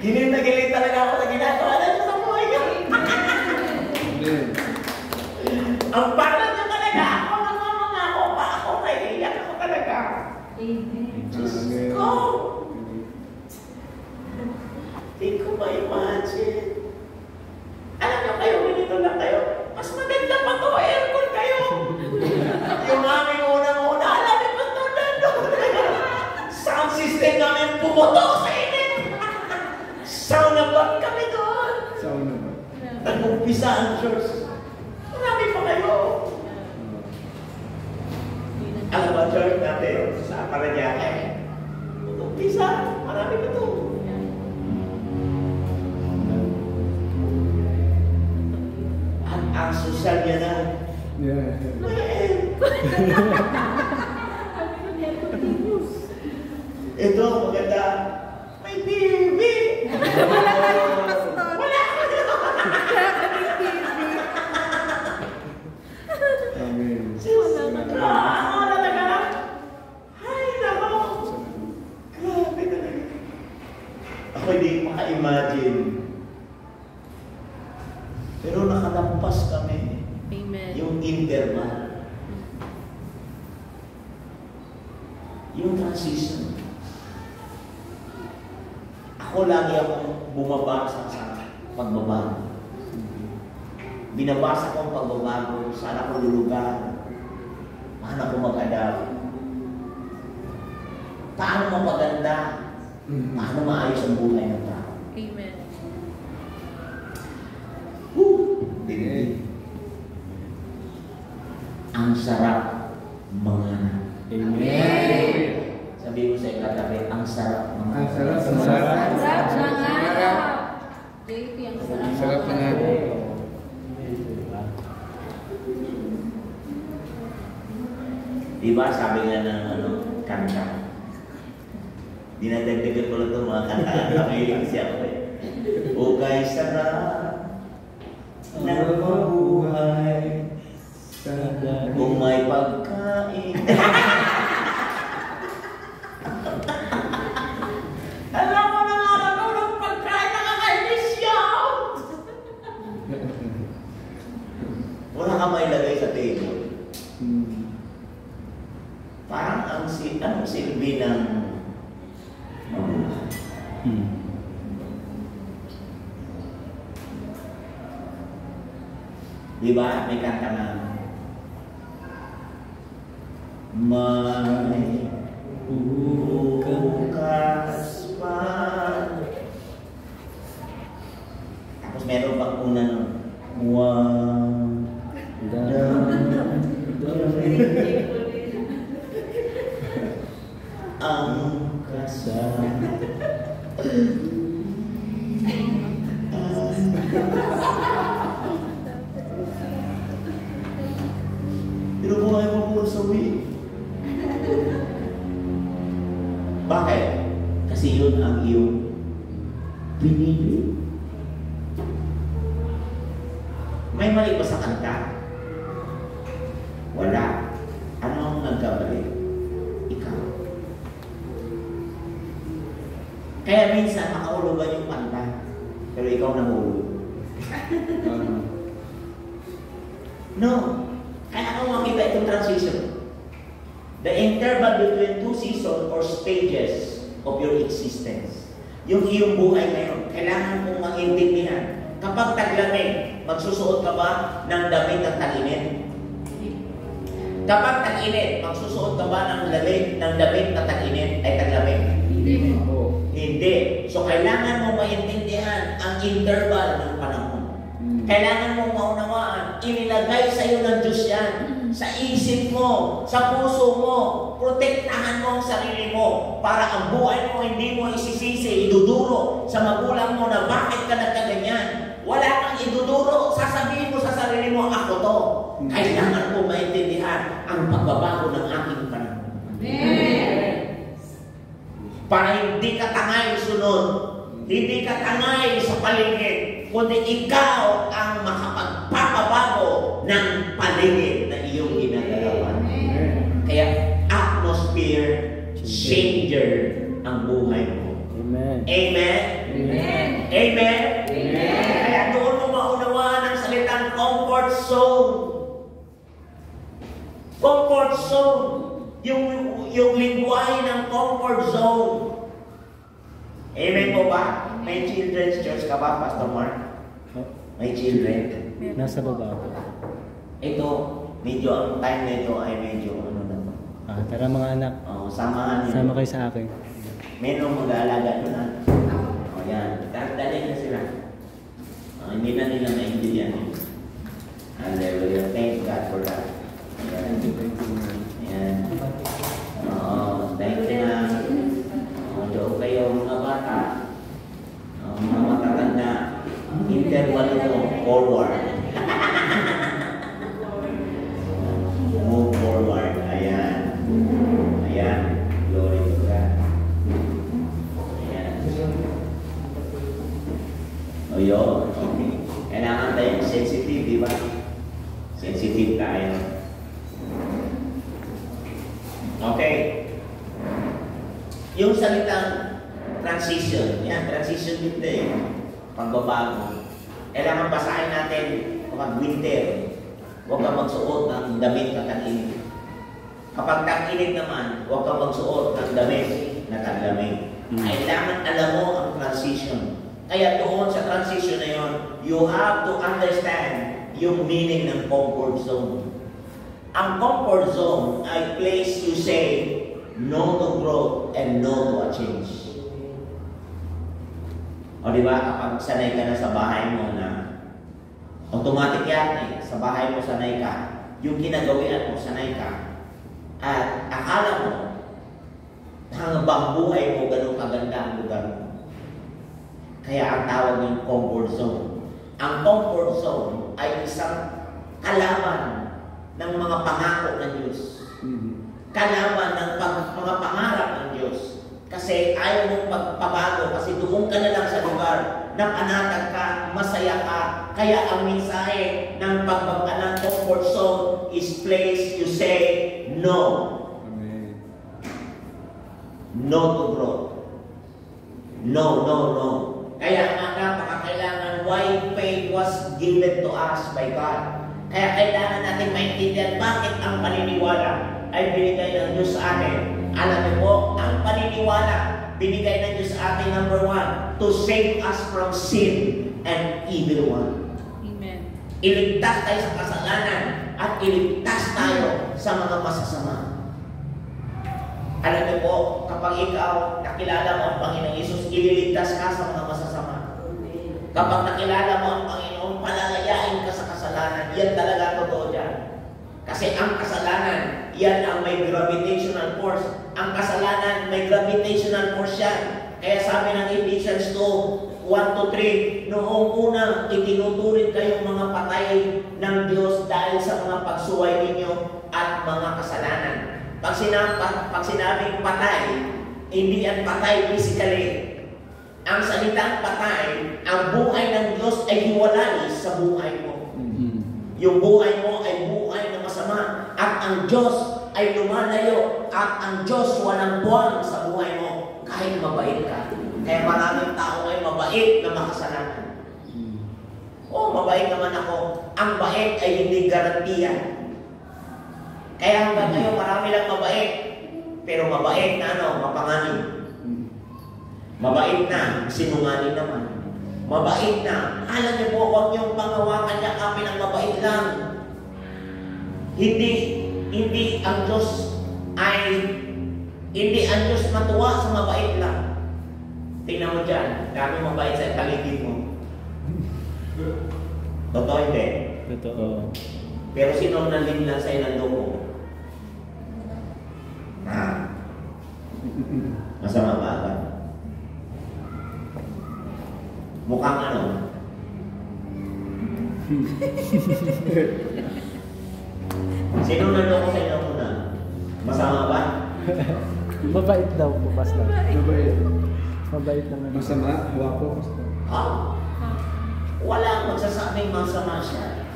Giling na giling talaga ako sa ginagawa na sa buhay niyo. Amen. Ang palat niyo talaga. Ako namamangako pa. Ako naiiyak ako talaga. Diyos ko! Hindi ko ma-imagine. Alam niyo kayo, ganito lang kayo. Mas maganda pa to, aircon kayo. Yung aming unang-una, alam niyo ba ito na sound system namin pumutok sa init. Sound na ba kami doon? Sauna ba? Nag-umpisa ang church. Marami pa kayo. Alam ba, church natin sa Paranaque? Nag-umpisa, marami pa to. Ang social niya na. Yeah. Ito, maganda. May TV! Wala kayong pastor. Wala ka na! Amen. Ano talaga? Ay, nako! Grabe talaga. Ako hindi maka-imagine. Pero nakalampas kami. Amen. Yung interval. Yung transition. Ako lagi akong bumabasa sa pagbabago. Binabasa ko ang pagbabago, saan ako lulugar, paano ako mag-adapt, paano mapaganda, paano maayos ang buhay ng tao. Amen. Dinig. Ang sarap mangarap. Amen. Sabi mo sa ikatabi, ang sarap Ang mangarap. sarap, ang sarap. Sarap ng araw. JP, ang Ang sarap. sarap ng araw. Diba sabi nga ng kanta, dinadagdagan ko lang itong mga kanta. Nakahiling siya ako eh. O kay sarap ng mabuhay kung may pagkain. Alam mo na nga lang ng pagkain, nakakainis siya. Wala ka mailagay sa table. Parang anong silbi ng mabuhay. Diba? May kanta na may bukas pa. Tapos meron pang unang ang kasama. Pero buhay mo puro sawi. Bakit? Kasi yun ang iyong pinili. May mali ba sa kanta? Wala. Ano ang nagkamali? Ikaw. Kaya minsan makahulugan yung kanta, pero ikaw nahulog. No. Kaya ako makita itong transition. The interval between two seasons or stages of your existence. Yung iyong buhay ngayon, kailangan mong maintindihan. Kapag taglamig, magsusuot ka ba ng damit ng tag-init? Kapag tag-init, magsusuot ka ba ng damit na tag-init ay taglamig? Hindi po. Hindi. So, kailangan mong maintindihan ang interval ng panahon. Kailangan mong maunawaan, inilagay sa iyo ng Diyos yan. Sa isip mo, sa puso mo, protektahan mo ang sarili mo para ang buhay mo hindi mo isisisi, iduduro sa magulang mo na bakit ka nagkaganyan. Wala kang iduduro, sasabihin mo sa sarili mo, ako to. Kailangan mo maintindihan ang pagbabago ng aking panahon. Para hindi ka tangay sunod, hindi ka tangay sa paligid, kundi ikaw ang makapagpapabago ng paligid na iyong ginagalawan. Kaya atmosphere changer ang buhay mo. Amen. Amen? Amen. Amen? Amen. Kaya doon mo maunawaan ang salitang comfort zone. Comfort zone. Yung lingwahe ng comfort zone. Amen po ba? May children's church ka ba, Pastor Mark? May children? Nasa baba po. Ito, medyo ang time nito ay medyo ano na to. Tara mga anak. Samahan niyo. Sama kayo sa akin. Meron mag-aalaga doon. Yan. Dali na sila. Hindi na nila maintindihan yun. Hallelujah. Thank God for that. Yan. Yan. Thank you na. Doon kayo mga bata. Mga matatanda. Interval ito. Forward. Move forward. Ayan. Ayan. Glory to God. Ayan. O yun. Okay. Kailangan tayong sensitive, di ba? Sensitive tayo. Okay. Yung salitang transition. Yan, transition dito eh. Pagbabago. Kailangan basahin natin kapag winter. Huwag kang magsuot ng damit na tag-init. Kapag tag-init naman, huwag kang magsuot ng damit na taglamig. Kailangan alam mo ang transition. Kaya doon sa transition na yon, you have to understand yung meaning ng comfort zone. Ang comfort zone ay place you say no to growth and no to a change. O diba, kapag sanay ka na sa bahay mo na automatic yan eh, sa bahay mo sanay ka, yung ginagawian mo sanay ka, at akala mo hanggang buhay mo ganun kaganda ang lugar mo. Kaya ang tawag ng comfort zone. Ang comfort zone ay isang kalaban ng mga pangako ng Diyos. Kalaban ng mga pangarap ng Diyos. Kasi ayaw mong pagpabago kasi doon ka na lang sa lugar na panatag ka, masaya ka. Kaya ang mensahe ng ng comfort zone is place you say no. Amen. No to growth. No, no, no. Kaya nga napakakailangan why faith was given to us by God. Kaya kailangan natin maintindihan bakit ang paniniwala ay binigay ng Diyos sa atin. Alam niyo po, ang paniniwala binigay ng Diyos sa atin, number 1, to save us from sin and evil one. Amen. Iligtas tayo sa kasalanan at iligtas tayo sa mga masasama. Alam niyo po, kapag ikaw nakilala mo ang Panginoong Yesus, ililigtas ka sa mga masasama. Kapag nakilala mo ang Panginoon, palalayain ka sa kasalanan. Yan talaga totoo dyan. Kasi ang kasalanan, yan ang may gravitational force. Ang kasalanan, may gravitational force yan. Kaya sabi ng Ephesians 2, 1-3, noong una, itinuturing kayong mga patay ng Diyos dahil sa mga pagsuway ninyo at mga kasalanan. Pag sinabing patay, hindi yan patay physically. Ang salitang patay, ang buhay ng Diyos ay hiwalay sa buhay mo. Yung buhay mo ay buhay na masama. At ang Diyos ay lumalayo at ang Diyos walang buwan sa buhay mo kahit mabait ka. Kaya maraming tao ay mabait na makasalanan. Oo, mabait naman ako. Ang bait ay hindi garantiya. Kaya hanggang ngayon marami lang mabait. Pero mabait na mapanganib. Mabait na, sinungaling naman. Mabait na. Alam niyo po, huwag niyong pangawakan niya kami ng mabait lang. Hindi ang Diyos matuwa sa mabait lang. Tingnan mo dyan, dami mabait sa paligid mo. Totoo hindi? Totoo. Pero sino ang nalimlan sa'yo ng loob? Masama ba ka? Mukhang ano? Sino nandun ko sa inyo muna? Masama ba? Mabait daw po, Pastor. Mabait. Mabait naman. Masama? Hawa ko. Walang magsasabing masama siya.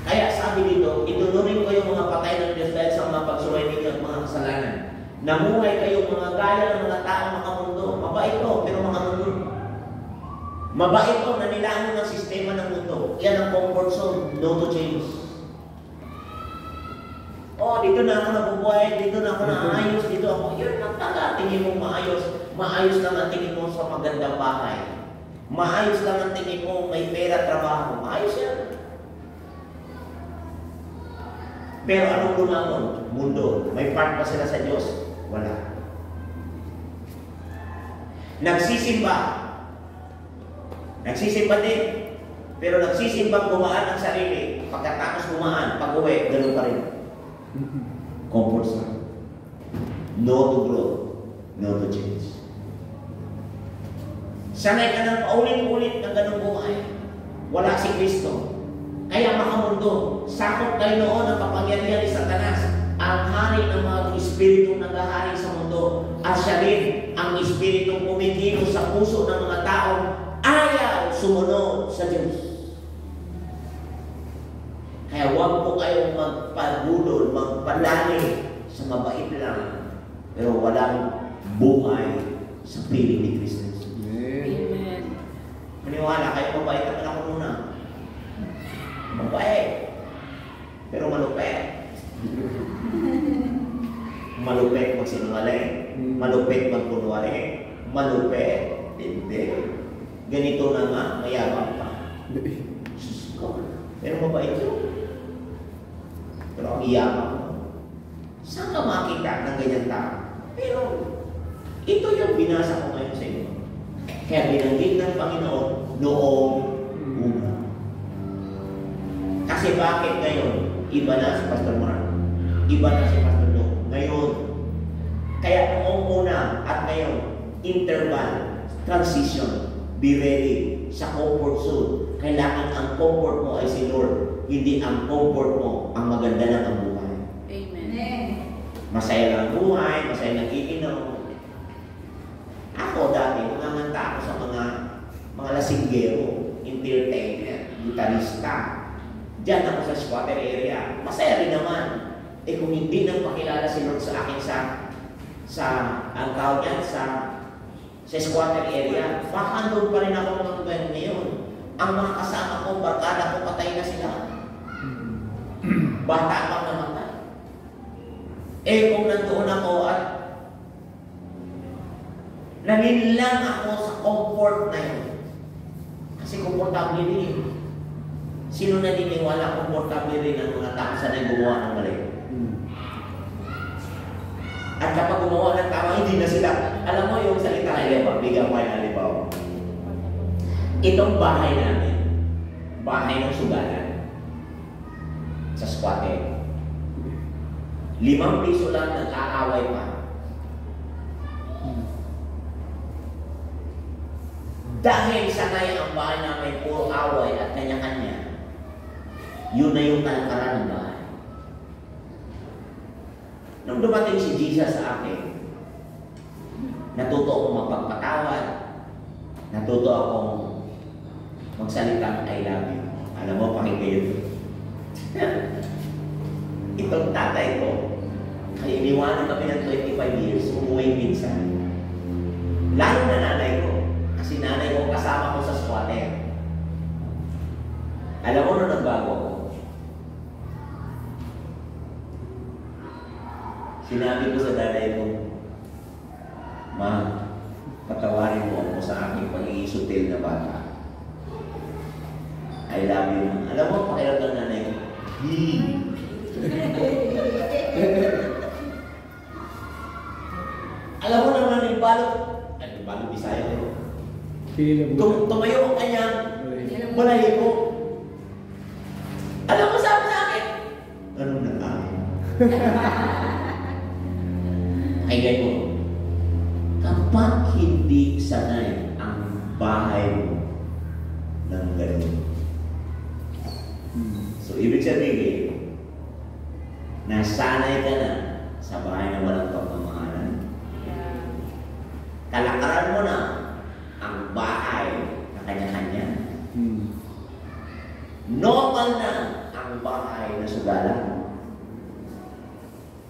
Kaya sabi dito, itunurin ko yung mga patay ng Diyos dahil sa mga pagsuway ninyo at mga kasalanan. Namuhay kayong mga gaya ng mga taong makamundo. Mabait to, pero makamundo. Mabait to, nanilaan ng sistema ng mundo. Yan ang comfort zone, no to change. Dito na ako nabubuhay, dito na ako naayos, dito ako. Yun lang talaga, tingin mo maayos. Maayos lang ang tingin mo sa magandang bahay. Maayos lang ang tingin mo, may pera, trabaho. Maayos yan. Pero anong lumamon? Mundo. May part pa sila sa Diyos? Wala. Nagsisimba. Nagsisimba din. Pero nagsisimbang gumaan ang sarili. Pagkatapos gumaan, pag-uwi, ganun pa rin. Comfort zone. No to grow. No to change. Sanay ka ng paulit-ulit ng ganung buhay. Wala si Kristo. Kaya makamundo, sakop kayo noon ang kapangyarihan ni Satanas, ang hari ng mga espiritong naghahari sa mundo, at siya rin ang espiritong kumikilos sa puso ng mga taong ayaw sumunod sa Diyos. Kaya huwag po kayong magpagulol, magpadali sa mabait lang, pero walang buhay sa piling ni Kristo. Amen. Maniwala kayo, mabait naman ako muna. Mabait. Pero malupet. Malupet magsinungaling. Malupet magkunwari. Malupet. Hindi. Ganito na nga, mayabang pa. Diyos ko. Pero mabait yun. Pero ang iyabang mo. Saan ka makita ng ganyan tao? Pero ito yung binasa ko ngayon sa inyo. Kaya binanggit ng Panginoon noong una. Kasi bakit ngayon? Iba na si Pastor Mark. Iba na si Pastor Luke. Ngayon. Kaya noong una at ngayon, interval, transition, be ready sa comfort zone. Kailangan ang comfort mo ay si Lord. Hindi ang comfort mo ang maganda lang ang buhay. Amen. Masaya lang ang buhay, masaya lang iinom. Ako dati, namanta ako sa mga lasinggero, entertainer, gitarista. Diyan ako sa squatter area. Masaya rin naman. Kung hindi nang pakilala si Lord sa akin sa ang tawag yan, sa squatter area, baka doon pa rin ako mga ngayon. Ang mga kasama ko, barkada ko, patay na sila. Bata pang namatay. Kung nandoon ako at naninlang ako sa comfort na yun. Kasi komportable rin. Sino naniniwala komportable rin ang mga tao sanay gumawa ng mali? At kapag gumawa ng tama, hindi na sila. Alam mo yung salita ng Lewa, bigyan ko yung halimbawa. Itong bahay namin, bahay ng sugalan, sa squatter, 5 piso lang nag-aaway pa. Dahil sanay ang bahay namin puro away at kanya-kanya, yun na yung kalakaran ng bahay. Nung dumating si Jesus sa akin, natuto akong mapagpatawad, natuto akong magsalitang I love you. Alam mo, pakinggan yun. Itong tatay ko, kaya iniwanan kami ng 25 years, umuwi minsan. Lalo na nanay ko. Kasi nanay ko kasama ko sa squatter. Alam mo na nagbago ko. Sinabi ko sa nanay ko, Ma, patawarin mo ako sa aking pag-iisutil na bata. I love you. Alam mo, pakiramdam ng nanay ko, alam mo naman yung balot, Bisaya ko. Tumayo ang kanyang balahibo. Alam mo sabi sa akin, ano na kami? Kaya mo, kapag hindi sanay ang bahay mo ng ganun. So, ibig sabihin, nasanay ka na sa bahay na walang pagmamahalan. Kalakaran mo na ang bahay na kanya-kanya. Normal na ang bahay na sugalan.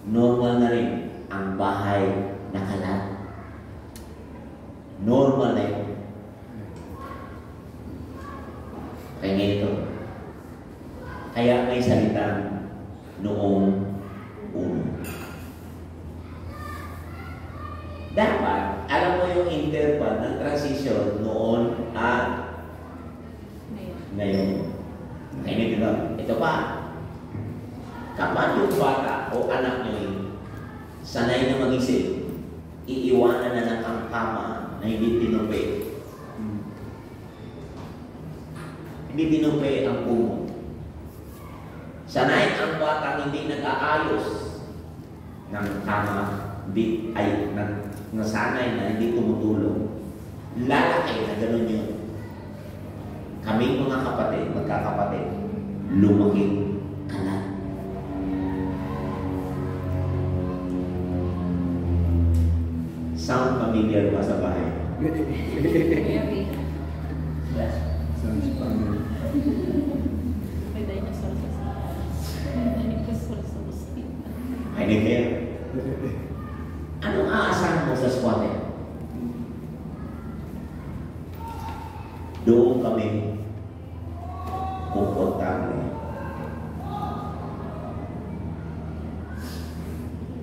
Normal na rin ang bahay na kalat. Normal na yun. Kaya ganito. Kaya may salitang noong uno. Dapat, alam mo yung interval ng transition noon at ngayon. Kaya ganito. Ito pa. Kapag yung bata o anak nyo sanay na mag-isip, iiwanan na lang ang kama na hindi tinupi. Hindi tinupi ang pumo. Sanay ang bata hindi nag-aayos ng kama, nasanay na hindi tumutulong. Lalaki na gano'n yun. Kaming mga kapatid, magkakapatid, lumaking kalat. Sound familiar ba sa bahay? Very. Sounds familiar. May dinosaur sa hospital. Ay, hindi kayo. Anong aasahan mo sa squatter? Doon kami komportable.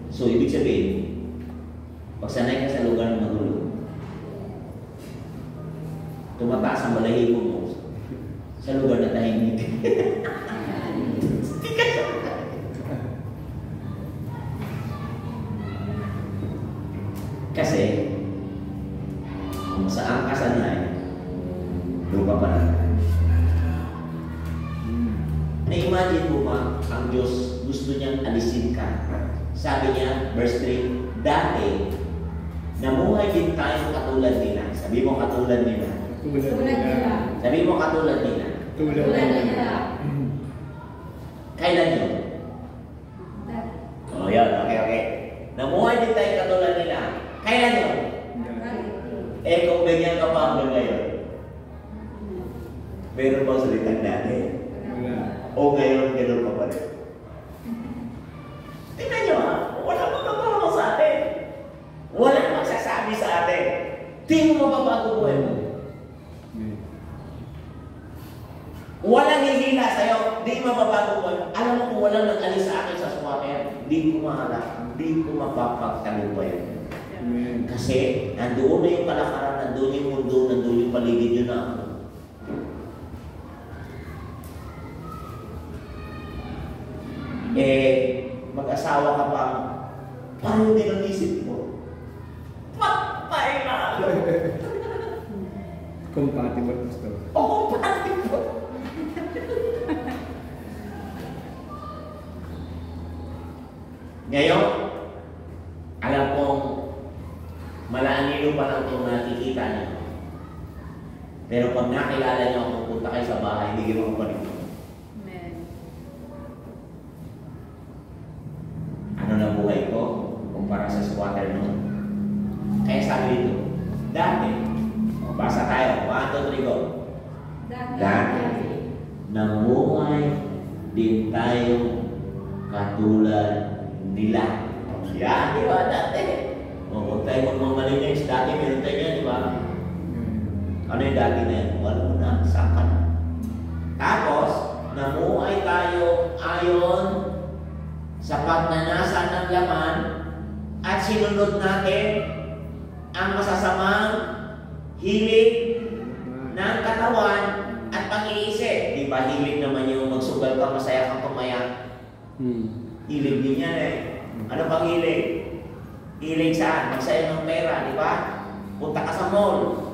So, ibig sabihin, pag sanay ka sa lugar ng magulo, tumataas ang balahibo mo sa lugar na tahimik. Kasi, kung saan ka sanay, doon ka pa lang. Na-imagine mo ba ang Diyos gusto niyang alisin ka? Sabi niya, verse 3, dati, namuhay din tayo katulad nila. Sabi mo katulad nila. Sabi mo katulad nila. Kailan yun? Oh, yan. Okay. Namuhay din tayo katulad nila. Kailan yun? Eh, kung ganyan ka pa hanggang ngayon. Meron bang salitang dati? O ngayon, gano'n ka pa rin? Tingnan nyo ha, wala magpapalong sa atin. Wala magsasabi sa atin. Tingin mo ba bago buhay mo? Walang hihila sa'yo, di mababago buhay mo. Alam mo kung walang nag-alis sa akin sa squatter, di ko mahalak, di ko mapapagtalumpay. Kasi nandoon na yung kalakaran, nandoon yung mundo, nandoon yung paligid yun na ako. Mag-asawa ka pa, paano din ang isip mo? Patay na! Compatible, Pastor. Oo, compatible! Ngayon, alam kong malaanino pa lang itong nakikita niyo. Pero pag nakilala niyo kung punta kayo sa bahay, hindi kayo magpanig. Amen. Ano na buhay ko kumpara sa squatter noon. Kaya sabi dito, dati, basa tayo, 1, 2, 3, go. Dati, namuhay din tayo katulad nila. Yan, di ba dati? Huwag tayo magmamalinis. Dati meron tayo yan, di ba? Ano yung dati na yan? Wala mo na, saka na. Tapos, namuhay tayo ayon sa pagnanasa ng laman at sinunod natin ang masasamang hilig ng katawan at pag-iisip. Di ba hilig naman yung magsugal ka, masaya kang tumaya? Hilig din yan eh. Ano bang hilig? Hilig saan? Magsaya ng pera, di ba? Punta ka sa mall.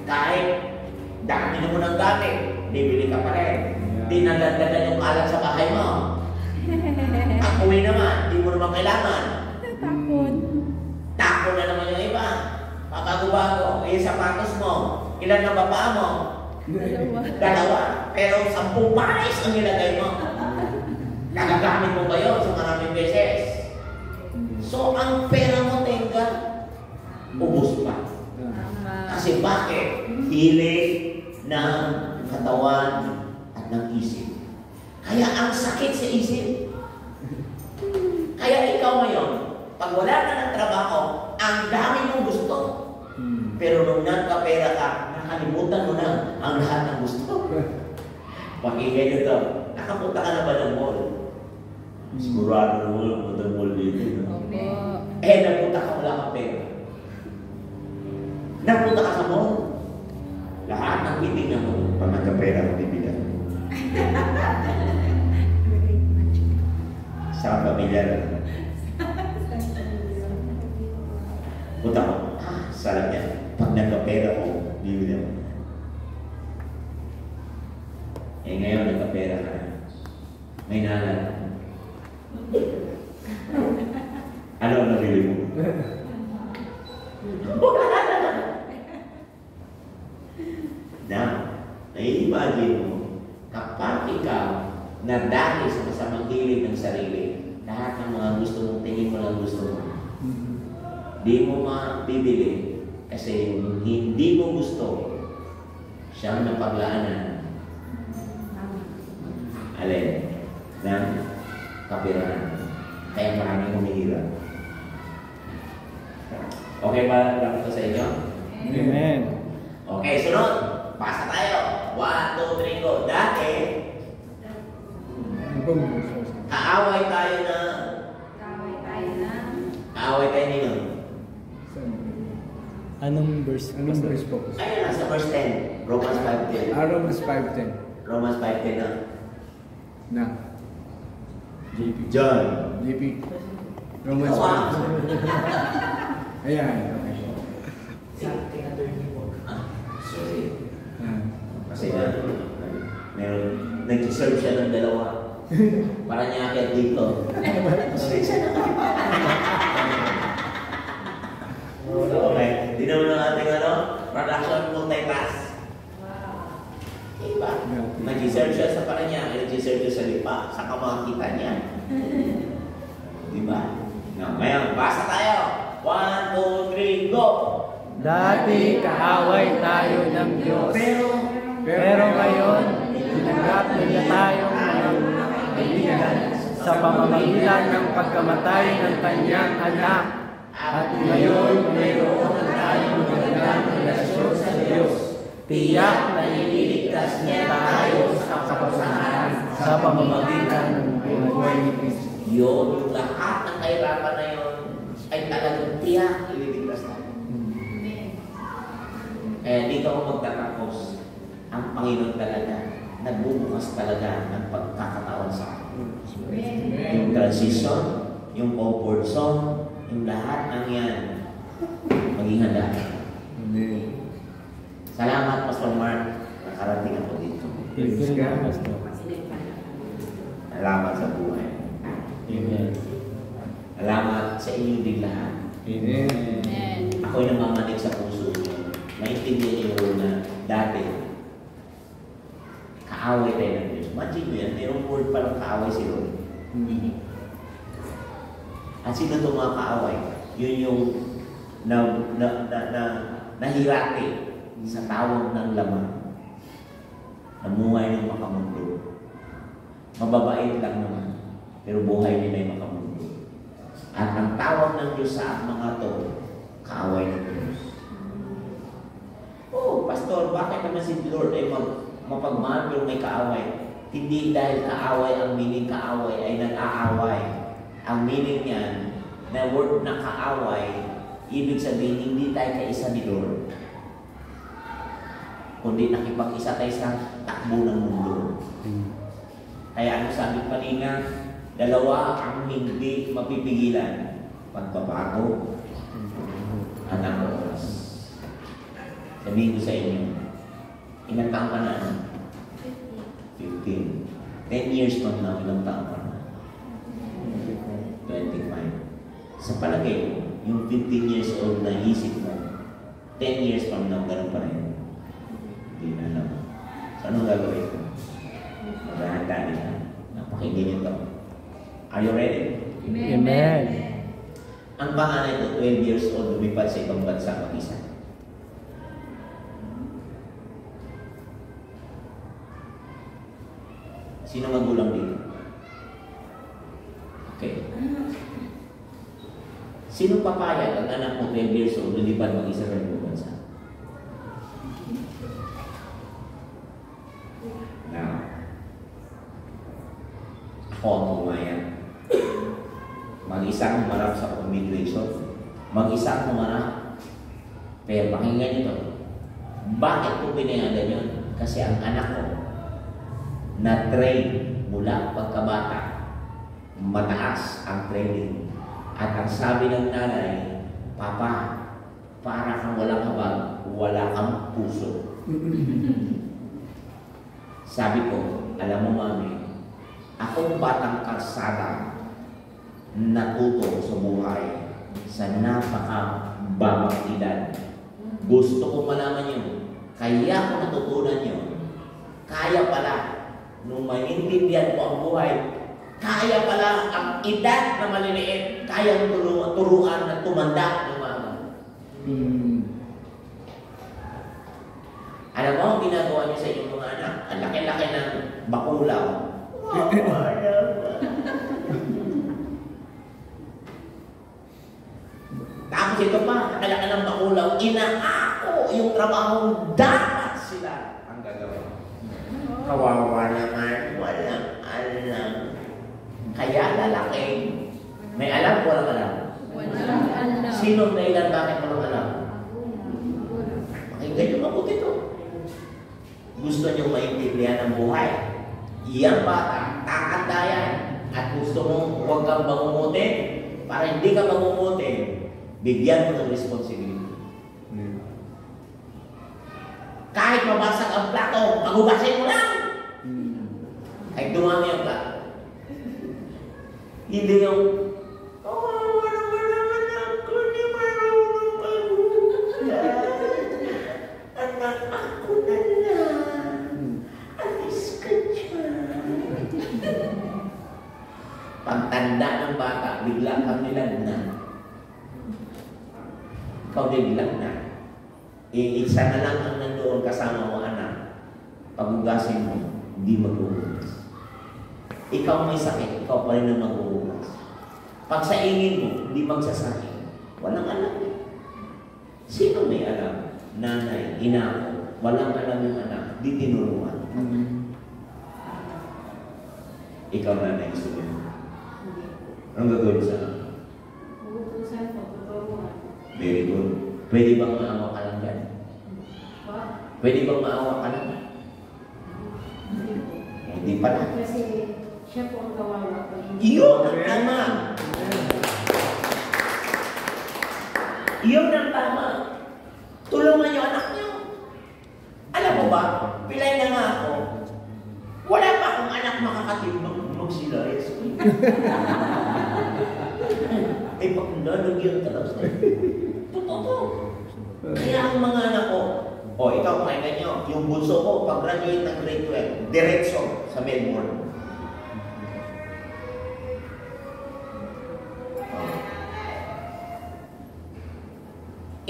Kahit dami mo ng gamit, bibili ka pa rin. Di nagdagdagan yung alat sa bahay mo. Ang uwi naman, di mo naman kailangan. Tapon. Tapon na naman yung iba. Pagbago-bago, yung sapatos mo. Ilan na baba mo? Dalawa. Pero 10 pares ang nilagay mo. Nagagamit mo ba yun sa maraming beses? So, ang pera mo, tenga, ubos pa. Kasi bakit? Hilig ng katawan at ng isip. Kaya ang sakit sa isip. Kaya ikaw ngayon, pag wala ka ng trabaho, ang dami mong gusto. Pero nung nagkapera ka, nakalimutan mo na ang lahat ng gusto. Pakinggan nyo ito. Nakapunta ka na ba ng mall? Sigurado na mo ng mall dito. Napunta ka, wala kang pera. Napunta ka sa mall. Lahat ng titignan mo, pag nagkapera mo bibilan. Sa pamilya na. Punta ko, sarap yan. Pag nagkapera ko, bibilan mo. Ngayon, nagkapera ka na. May nalan. Ano ang nabili mo? Now, nai-imagine mo, kapag ikaw nadali sa masamang hilig ng sarili, lahat ng mga gusto mong tingin mo lang gusto mo. Di mo mabibili kasi hindi mo gusto siyang napaglaanan. Alin? Ng kapirahan. Kaya maraming humihirap. Okay ba lang ito sa inyo? Amen. Okay, sunod. Pasa tayo. 1, 2, 3, go. Dati, kaaway tayo na... Kaaway tayo nino. Anong verse? Anong verse po? Ayun na, sa verse 10. Romans 5:10. Romans 5:10. Romans 5:10 na. Na. John. JP. Romans Ikaw, 5:10. Ayan. Okay. Sorry. Ah. Kasi meron, nag-serve siya ng dalawa. Para niya akit dito. Sorry siya na. Okay. Di naman ang ating production multitask. Diba? Nag-serve siya sa Paranaque, nag-serve siya sa Lipa, sa kamakita niya. Diba? Ngayon, basa tayo. 1, 2, 3, go! Dati kaaway tayo ng Diyos. Pero ngayon, tinanggap niya tayong mga kaibigan sa pamamagitan ng pagkamatay ng kanyang anak. At ngayon, mayroon tayong magandang relasyon sa Diyos. Tiyak na ililigtas niya tayo sa kapasahan sa pamamagitan ng buhay ni Kristo. Yung lahat ng kahirapan na yun ay talagang tiyak ililigtas tayo. Dito ako magtatapos. Ang Panginoon talaga, nagbubukas talaga ng pagkakataon sa akin. Yung transition, yung comfort zone, yung lahat ng yan, maging handa. Salamat, Pastor Mark. Nakarating ako dito. Thank you, Pastor. Salamat sa buhay. Amen. Salamat sa inyo din lahat. Amen. Ako'y namamanig sa puso niyo. Maintindihan niyo na dati, kaaway tayo ng Diyos. Imagine mo yan, mayroong word palang kaaway si Lord. At sino itong mga kaaway? Yun yung nahirati sa tawag ng laman. Namuhay ng makamundo. Mababait lang naman. pero buhay nila ay makamundo. At ang tawag ng Diyos sa mga to, kaaway ng Diyos. Oh, pastor, bakit naman si Lord ay mapagmahal pero may kaaway? Hindi dahil kaaway, ang meaning kaaway ay nag-aaway. Ang meaning niyan, na word na kaaway, ibig sabihin, hindi tayo kaisa ni Lord. Kundi nakipag-isa tayo sa takbo ng mundo. Kaya ano sabi kanina, dalawa ang hindi mapipigilan. Pagbabago at ang oras. Sabihin ko sa inyo, ilang taon ka na? 15. 10 years from now, ilang taon ka na? 25. Sa palagay mo, yung 15 years old na isip mo, 10 years from now, ganun pa rin. Hindi na alam. So, anong gagawin ko? Maghahanda nila. Napakinggan nyo ito. Are you ready? Amen. Ang panganay ko, 12 years old, lumipad sa ibang bansa mag-isa. Sino magulang dito? Okay. Sino papayag ang anak mo 12 years old, lumipad mag-isa sa ibang bansa? Now, ako ang pumayag. Mag-isang humarap sa immigration. Mag-isang humarap. Pero pakinggan nyo. Bakit ko pinayagan yun? Kasi ang anak ko, na-train mula pagkabata. Mataas ang training. At ang sabi ng nanay, Papa, para kang walang habag, wala kang puso. Sabi ko, alam mo mami, akong batang karsada natuto sa buhay sa napakababang edad. Gusto ko malaman yun. Kaya ko natutunan yun. Kaya pala, nung maintindihan ko ang buhay, kaya pala ang edad na maliliit, kaya turuan na tumanda ng mama. Alam mo ang ginagawa niyo sa inyong mga anak? Ang laki-laki ng bakulaw. Tapos ito pa, nakalaki ng bakulaw, inaako yung trabahong dapat sila ang gagawin. Kawawa naman, walang alam. Kaya lalaki, may alam, walang alam. Walang alam. Sino dahilan bakit walang alam? Pakinggan niyo mabuti ito. Gusto niyo maintindihan ang buhay. Iyang bata, takanda yan. At gusto mo huwag kang bangungutin. Para hindi ka bangungutin, bigyan mo ng responsibility. Kahit mabasag ang plato, magugasin mo lang. Kahit dumami ang plato. Hindi yung, kawawa naman ako, di marunong magugas. Anak ako na lang. Alis ka dyan. Pagtanda ng bata, bigla kang nilagnan. Ikaw din nilagnan. Isa na lang ang nandoon kasama mo, anak. Pagugasin mo, hindi maghuhugas. Ikaw may sakit, ikaw pa rin ang maghuhugas. Pag sa ingin mo, hindi magsasakit. Walang alam. Sino may alam? Nanay, ina ko. Walang alam yung anak, di tinuruan. Ikaw nanay, gusto mo. Anong gagawin sa anak? Uutusan ko, tuturuan. Very good. Pwede bang maawa ka lang yan? Pwede bang maawa ka lang? Hindi pala. Kasi siya po ang kawawa ko. Iyon ang tama. Iyon ang tama. Tulungan niyo anak niyo. Alam mo ba, pilay na nga ako. Wala pa akong anak makakatimbang sila. Eh, pag nalagyan talaga. Totoo. Kaya ang mga anak ko, ikaw, pakinggan nyo, yung bunso ko, pag-graduate ng grade 12, diretso sa Melbourne. Oh.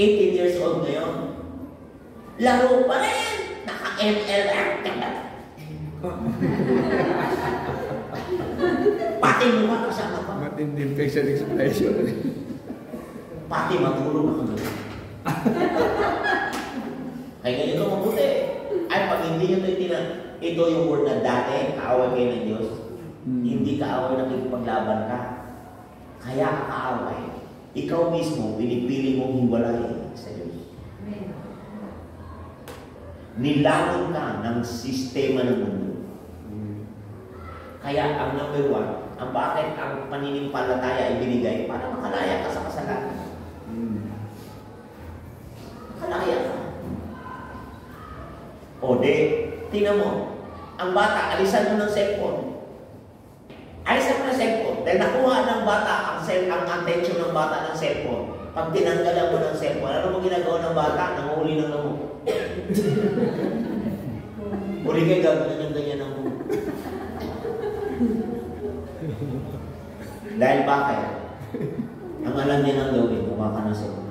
18 years old na yun. Laro pa rin! Naka-ML active. Pati Pati mukha kasama pa. Matinding facial expression. Pati matulog ako doon. Kaya ganito mabuti. Ay, pag hindi nyo ito yung word na dati, kaaway kayo ng Diyos. Hindi kaaway na paglaban ka. Kaya ka kaaway. Ikaw mismo, pinipili mong hiwalay sa Diyos. Nilangon ka ng sistema ng mundo. Kaya ang number one, ang bakit ang paninimpalataya ay binigay para makalaya ka sa kasalanan. Makalaya ka. O de, tingnan mo, ang bata, alisan mo ng cellphone. Alisan mo ng cellphone. Dahil nakuha ng bata ang attention ng bata ng cellphone. Pag tinanggalan mo ng cellphone, ano mo ginagawa ng bata? Nanguhuli ng lamok. Uli kayo gagawin ng ganyan ng lamok. Dahil bakit? Ang alam niya ng gawin, kuha ka ng cellphone.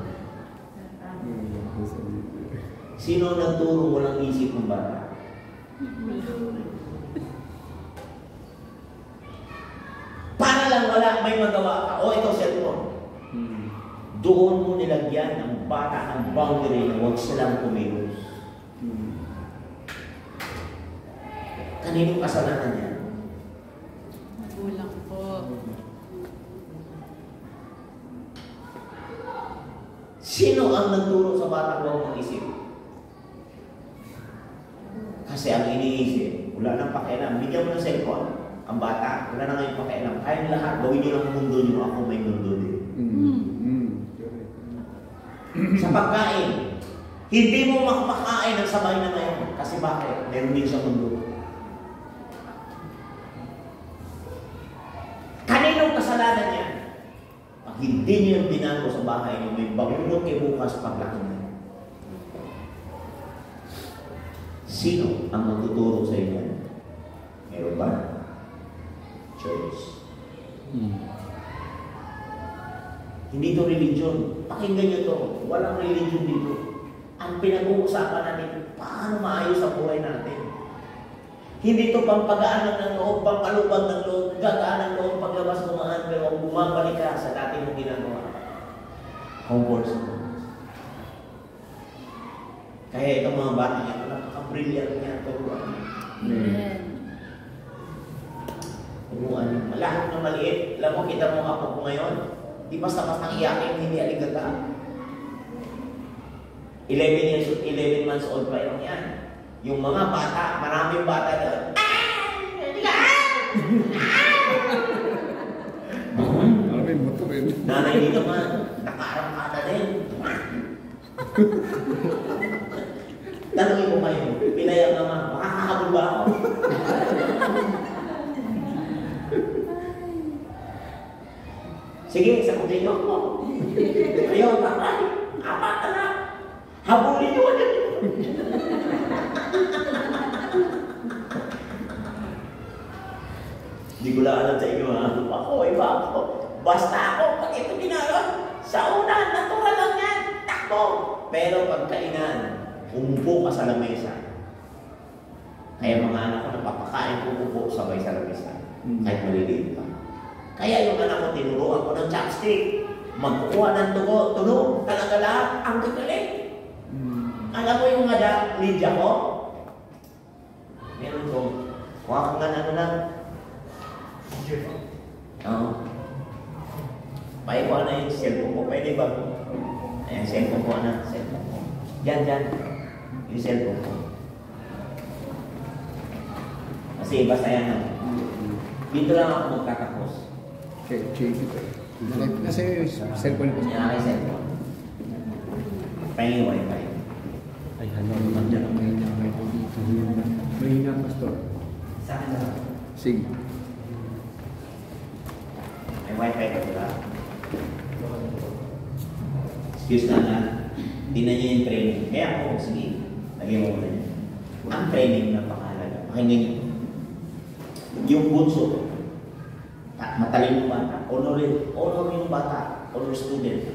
Sino nagturo walang isip ng bata? Para lang wala, may magawa ka. O, ito cellphone. Doon mo nilagyan ng bata ng boundary na huwag silang kumilos. Kaninong kasalanan niya? Magulang po. Sino ang nagturo sa bata huwag mag-isip? Kasi ang iniisip, wala nang pakialam. Bigyan mo ng cellphone. Ang bata, wala na ngayong pakialam. Kayang lahat, gawin nyo lang ang mundo nyo. Ako may mundo din. Sa pagkain, hindi mo makapakain ng sabay na ngayon. Kasi bakit? Meron din sa mundo. Kaninong kasalanan niya? Pag hindi niyo yung binago sa bahay niyo, may bagulong kayo bukas paglaki niya. Sino ang magtuturo sa inyo? Meron ba? Church. Hindi to religion. Pakinggan nyo to. Walang religion dito. Ang pinag-uusapan natin, paano maayos ang buhay natin. Hindi to pampagaan lang ng loob, pampalubag ng loob, gagaan ng loob, paglabas gumaan, pero bumabalik ka sa dati mong ginagawa. Comfort zone. Kaya itong mga bata niya, napaka-brilliant niya ito. Amen. Umuan. Lahat na maliit. Alam mo, kita mo ako ko ngayon. Di basta-basta iyakin, hindi aligata. 11 months old pa yun yan. Yung mga bata, maraming bata na, Maraming motor rin. nanay dito man, nakaarangkada din. Tanungin ko kayo, pinayang naman, makakahabol ba ako? Sige, sakutin niyo ako. Ayaw, tatay, apat na. Habulin niyo ulit. Hindi ko lang alam sa inyo ha. Ako, iba ako. Basta ako, pag ito ginagawa, sa una, natural lang yan. Takbo. Pero pagkainan, umupo ka sa lamesa. Kaya mga anak ko, napapakain ko umupo sabay sa lamesa. Kahit maliliit pa. Kaya yung anak ko, tinuruan ko ng chopstick. Magkukuha ng tunog, talaga lahat, ang gagaling. Alam mo yung lidya ko? Meron ko. Kuha ka nga na ano lang. Oo. Paikuha na yung cellphone ko. Pwede ba? Ayan, cellphone ko na. Cellphone ko. Yan. Yung cellphone ko. Kasi basta yan na. Dito lang ako magtatapos. Okay, check it. Nasa yung cellphone ko. Yan aking cellphone. Pahingi wifi. Ay, ano naman dyan ang mahina kayo dito. Mahina, pastor. Sa akin lang. Sige. May wifi ka diba? Excuse na. Tingnan niyo yung training. Kaya ako, sige. Lagyan mo muna niya. Ang training napakahalaga. Pakinggan niyo. Yung bunso, matalino bata, honor yung bata, honor student.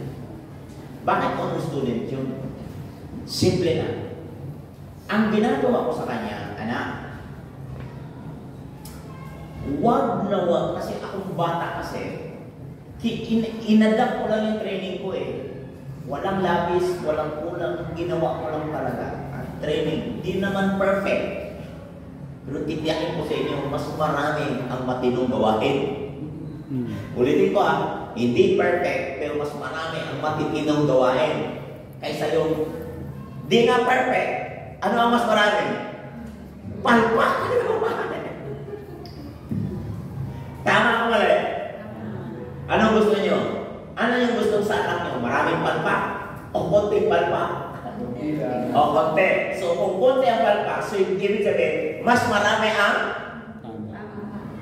Bakit honor student yun? Simple na. Ang ginagawa ko sa kanya, anak, wag na wag, kasi akong bata kasi, inadapt ko lang yung training ko eh. Walang labis, walang kulang, ginawa ko lang talaga. Ang training, di naman perfect. Pero titiyakin ko sa inyo, mas marami ang matinong gawain. Ulitin ko hindi perfect, pero mas marami ang matitinong gawain. Kaysa yung, di nga perfect, ano ang mas marami? Palpak! Tama ko mali? Anong gusto niyo? Ano yung gusto sa anak niyo? Maraming palpak? O konting palpak? O konti. So kung konti ang palpak, so yung ibig sabihin, mas marami ang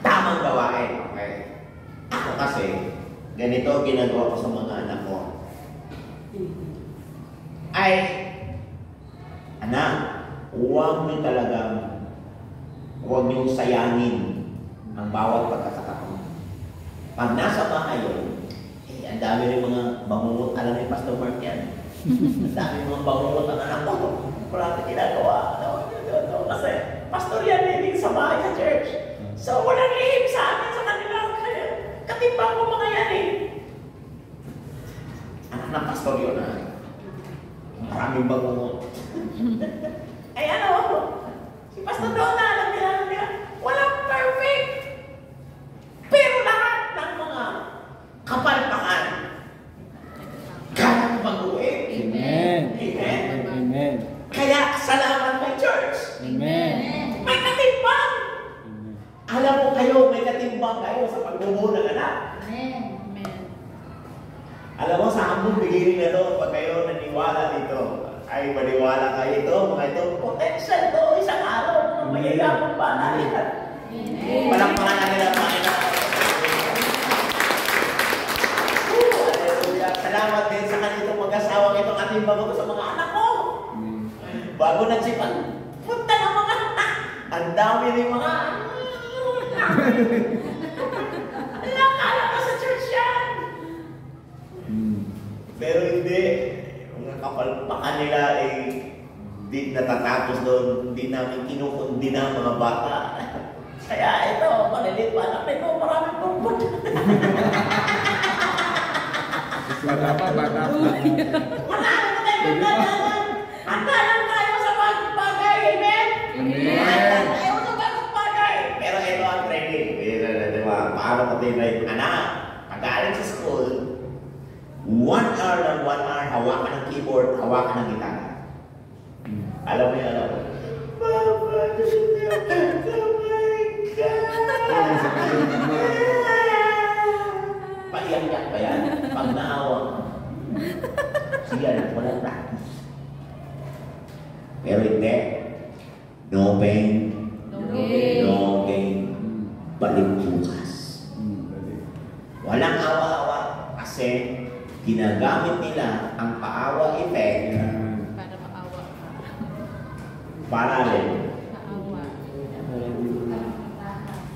tamang gawain. Okay? Ako kasi, ganito ginagawa ko sa mga anak ko. Ay, anak, huwag niyo talagang, huwag niyo sayangin ang bawat pagkakataon. Pag nasa bahay yun, ang dami rin mga bangungot, alam ni Pastor Mark yan. Ang dami mga bangungot ang anak ko. Wala na ginagawa. Kasi pastor yan hindi sa bahay sa church. So walang lihim sa amin sa kanila. Katimbang ko mga yan eh. Anak ng pastor yun maraming bangungot. Ay ano? Si Pastor Donna, alam nila, walang perfect. Pero lahat ng mga kapalpakan, kayang baguhin. Amen. Amen. Amen. Kaya salamat kay church. Amen. May katimbang. Alam mo kayo, may katimbang kayo sa pagbubuo ng anak. Amen. Alam mo, sa among beginning na to, pag kayo naniwala dito, ay maniwala kayo ito, mga ito, potential to, isang araw, mayayamang pa natin. Palakpakan natin ang Panginoon. Hallelujah. Salamat din sa kanitong mag-asawang itong ating bago sa mga anak ko. Bago nagsipan, punta ng mga ang dami rin mga alam ko sa church yan. Pero hindi. Ang kapalpakan nila ay di natatapos doon. Hindi namin kinukundi na ang mga bata. Kaya ito, malilit pa anak nito, maraming pupot. Bata pa. Marami na tayo pagkakaroon. Handa lang tayo sa bagong bagay. Amen? Amen. Tayo sa bagong bagay. Pero ito ang training. Diba? Paano ko tinry? Anak, pag-aaral sa school, 1 hour lang 1 hour, hawakan ng keyboard, hawakan ng gitara. Alam mo yun, Papa, paiyak-yak pa yan. Pag naawa, sige anak, walang practice. Pero hindi. No pain, no gain. Balik bukas. Walang awa-awa kasi ginagamit nila ang paawa effect Para maawa. para rin, Maawa.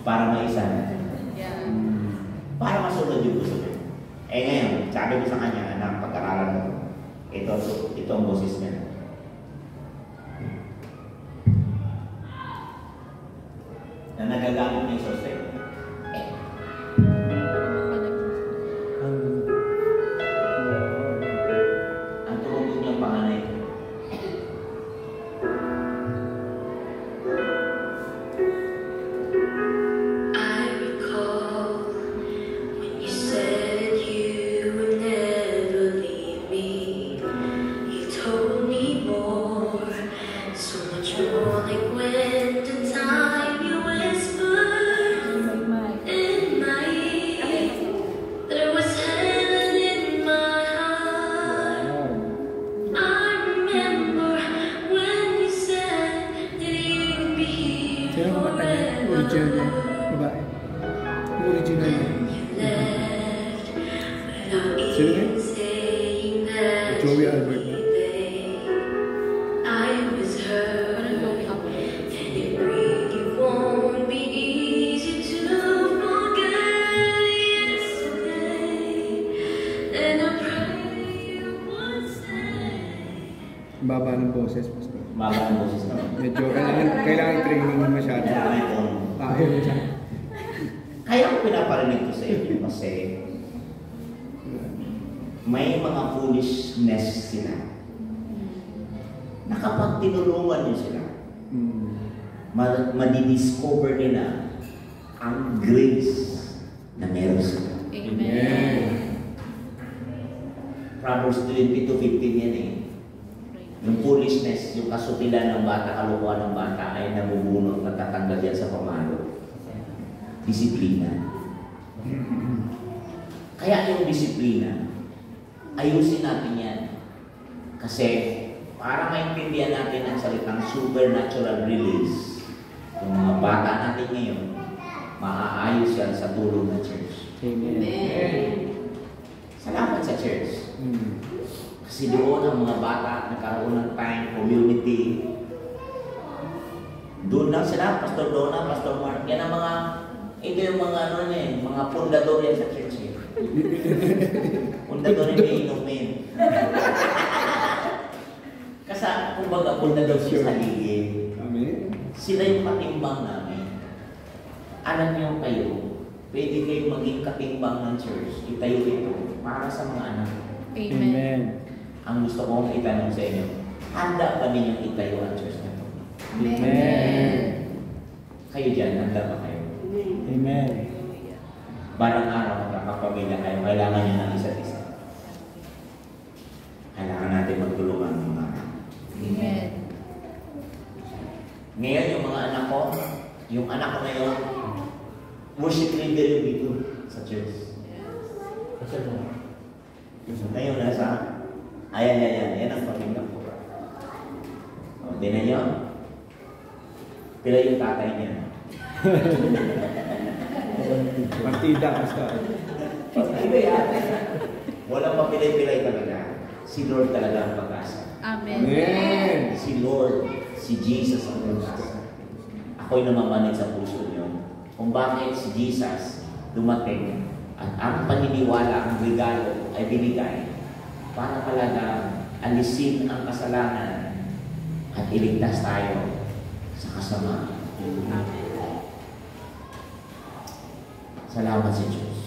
para maisan, Yeah. para masunod yung gusto niya. Eh ngayon, sabi ko sa kanya, anak, pag-aralan mo, ito ang boses niya. Na nagagamit niya yung sosay. Ang tumugon niyang panganay ko. I recall when you said you would never leave me. You told me more, so much more, like when the time you whispered in my ear. There was heaven in my heart. I remember when you said that you'd be here Sino ba kanta? Original yan. Babae. Original yan. Sino yan? Joey Albert na. I was hurt, and it really won't be easy to forget yesterday. And I pray you would stay. Baba ng boses, Pastor. Maba ang boses naman. Medyo kailangan training na masyado. Kaya ito, Ayaw siya. kasi may mga foolishness sila na kapag tinulungan niyo sila, madidiscover nila ang grace na meron sila. Amen. Proverbs 22:15 yan eh. Yung foolishness, yung kasutilan ng bata, kalukuhan ng bata ay nabubunot, natatanggal yan sa pamalo. Disiplina. Kaya yung disiplina, ayusin natin yan. Kasi para maintindihan natin ang salitang supernatural release, yung mga bata natin ngayon, maaayos yan sa tulong ng church. Amen. Salamat sa church. Kasi doon ang mga bata nagkaroon ng time, community. Doon lang sila, Pastor Donna, Pastor Mark. Yan ang mga, ito yung mga ano niya eh, mga pundador yan sa church eh. Pundador yung may inumin. Kasi kumbaga pundador siya sa ligid. Amen. Sila yung katimbang namin. Alam niyo kayo, pwede kayo maging katimbang ng church. Itayo ito para sa mga anak. Amen. Amen. Ang gusto kong itanong sa inyo, handa ba ninyong itayo ang church na ito? Amen. Kayo dyan, handa ba kayo? Amen. Barang araw, magkakapamilya kayo, kailangan nyo ng isa't isa. Kailangan natin magtulungan ng mga anak. Amen. Ngayon, yung mga anak ko, yung anak ko ngayon, worship leader yung dito sa church. Ngayon, nasa Ayan ang pamilya ko. O, tinan nyo. Pila yung tatay niya. Partida basta. Pag-ibig walang mapilay-pilay talaga. Si Lord talaga ang pag-asa. Amen. Amen. Si Lord, si Jesus ang pag-asa. Ako'y namamanig sa puso niyo kung bakit si Jesus dumating at ang paniniwala, ang regalo ay binigay para talaga alisin ang kasalanan at iligtas tayo sa kasamaan. Salamat sa Diyos.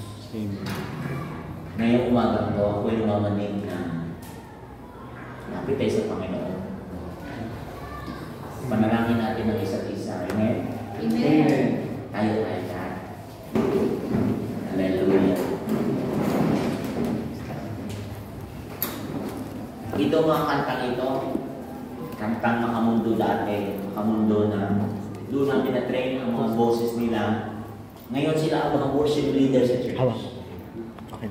Ngayong umaga ito, ako'y namamanig na lapit tayo sa Panginoon. Panalangin natin ang isa't isa. Amen? Amen. Tayo lahat. Hallelujah. Ito mga kantang ito, kantang makamundo dati, makamundo na doon natin na-train ang mga boses nila. Ngayon sila ang mga worship leaders sa church. Okay.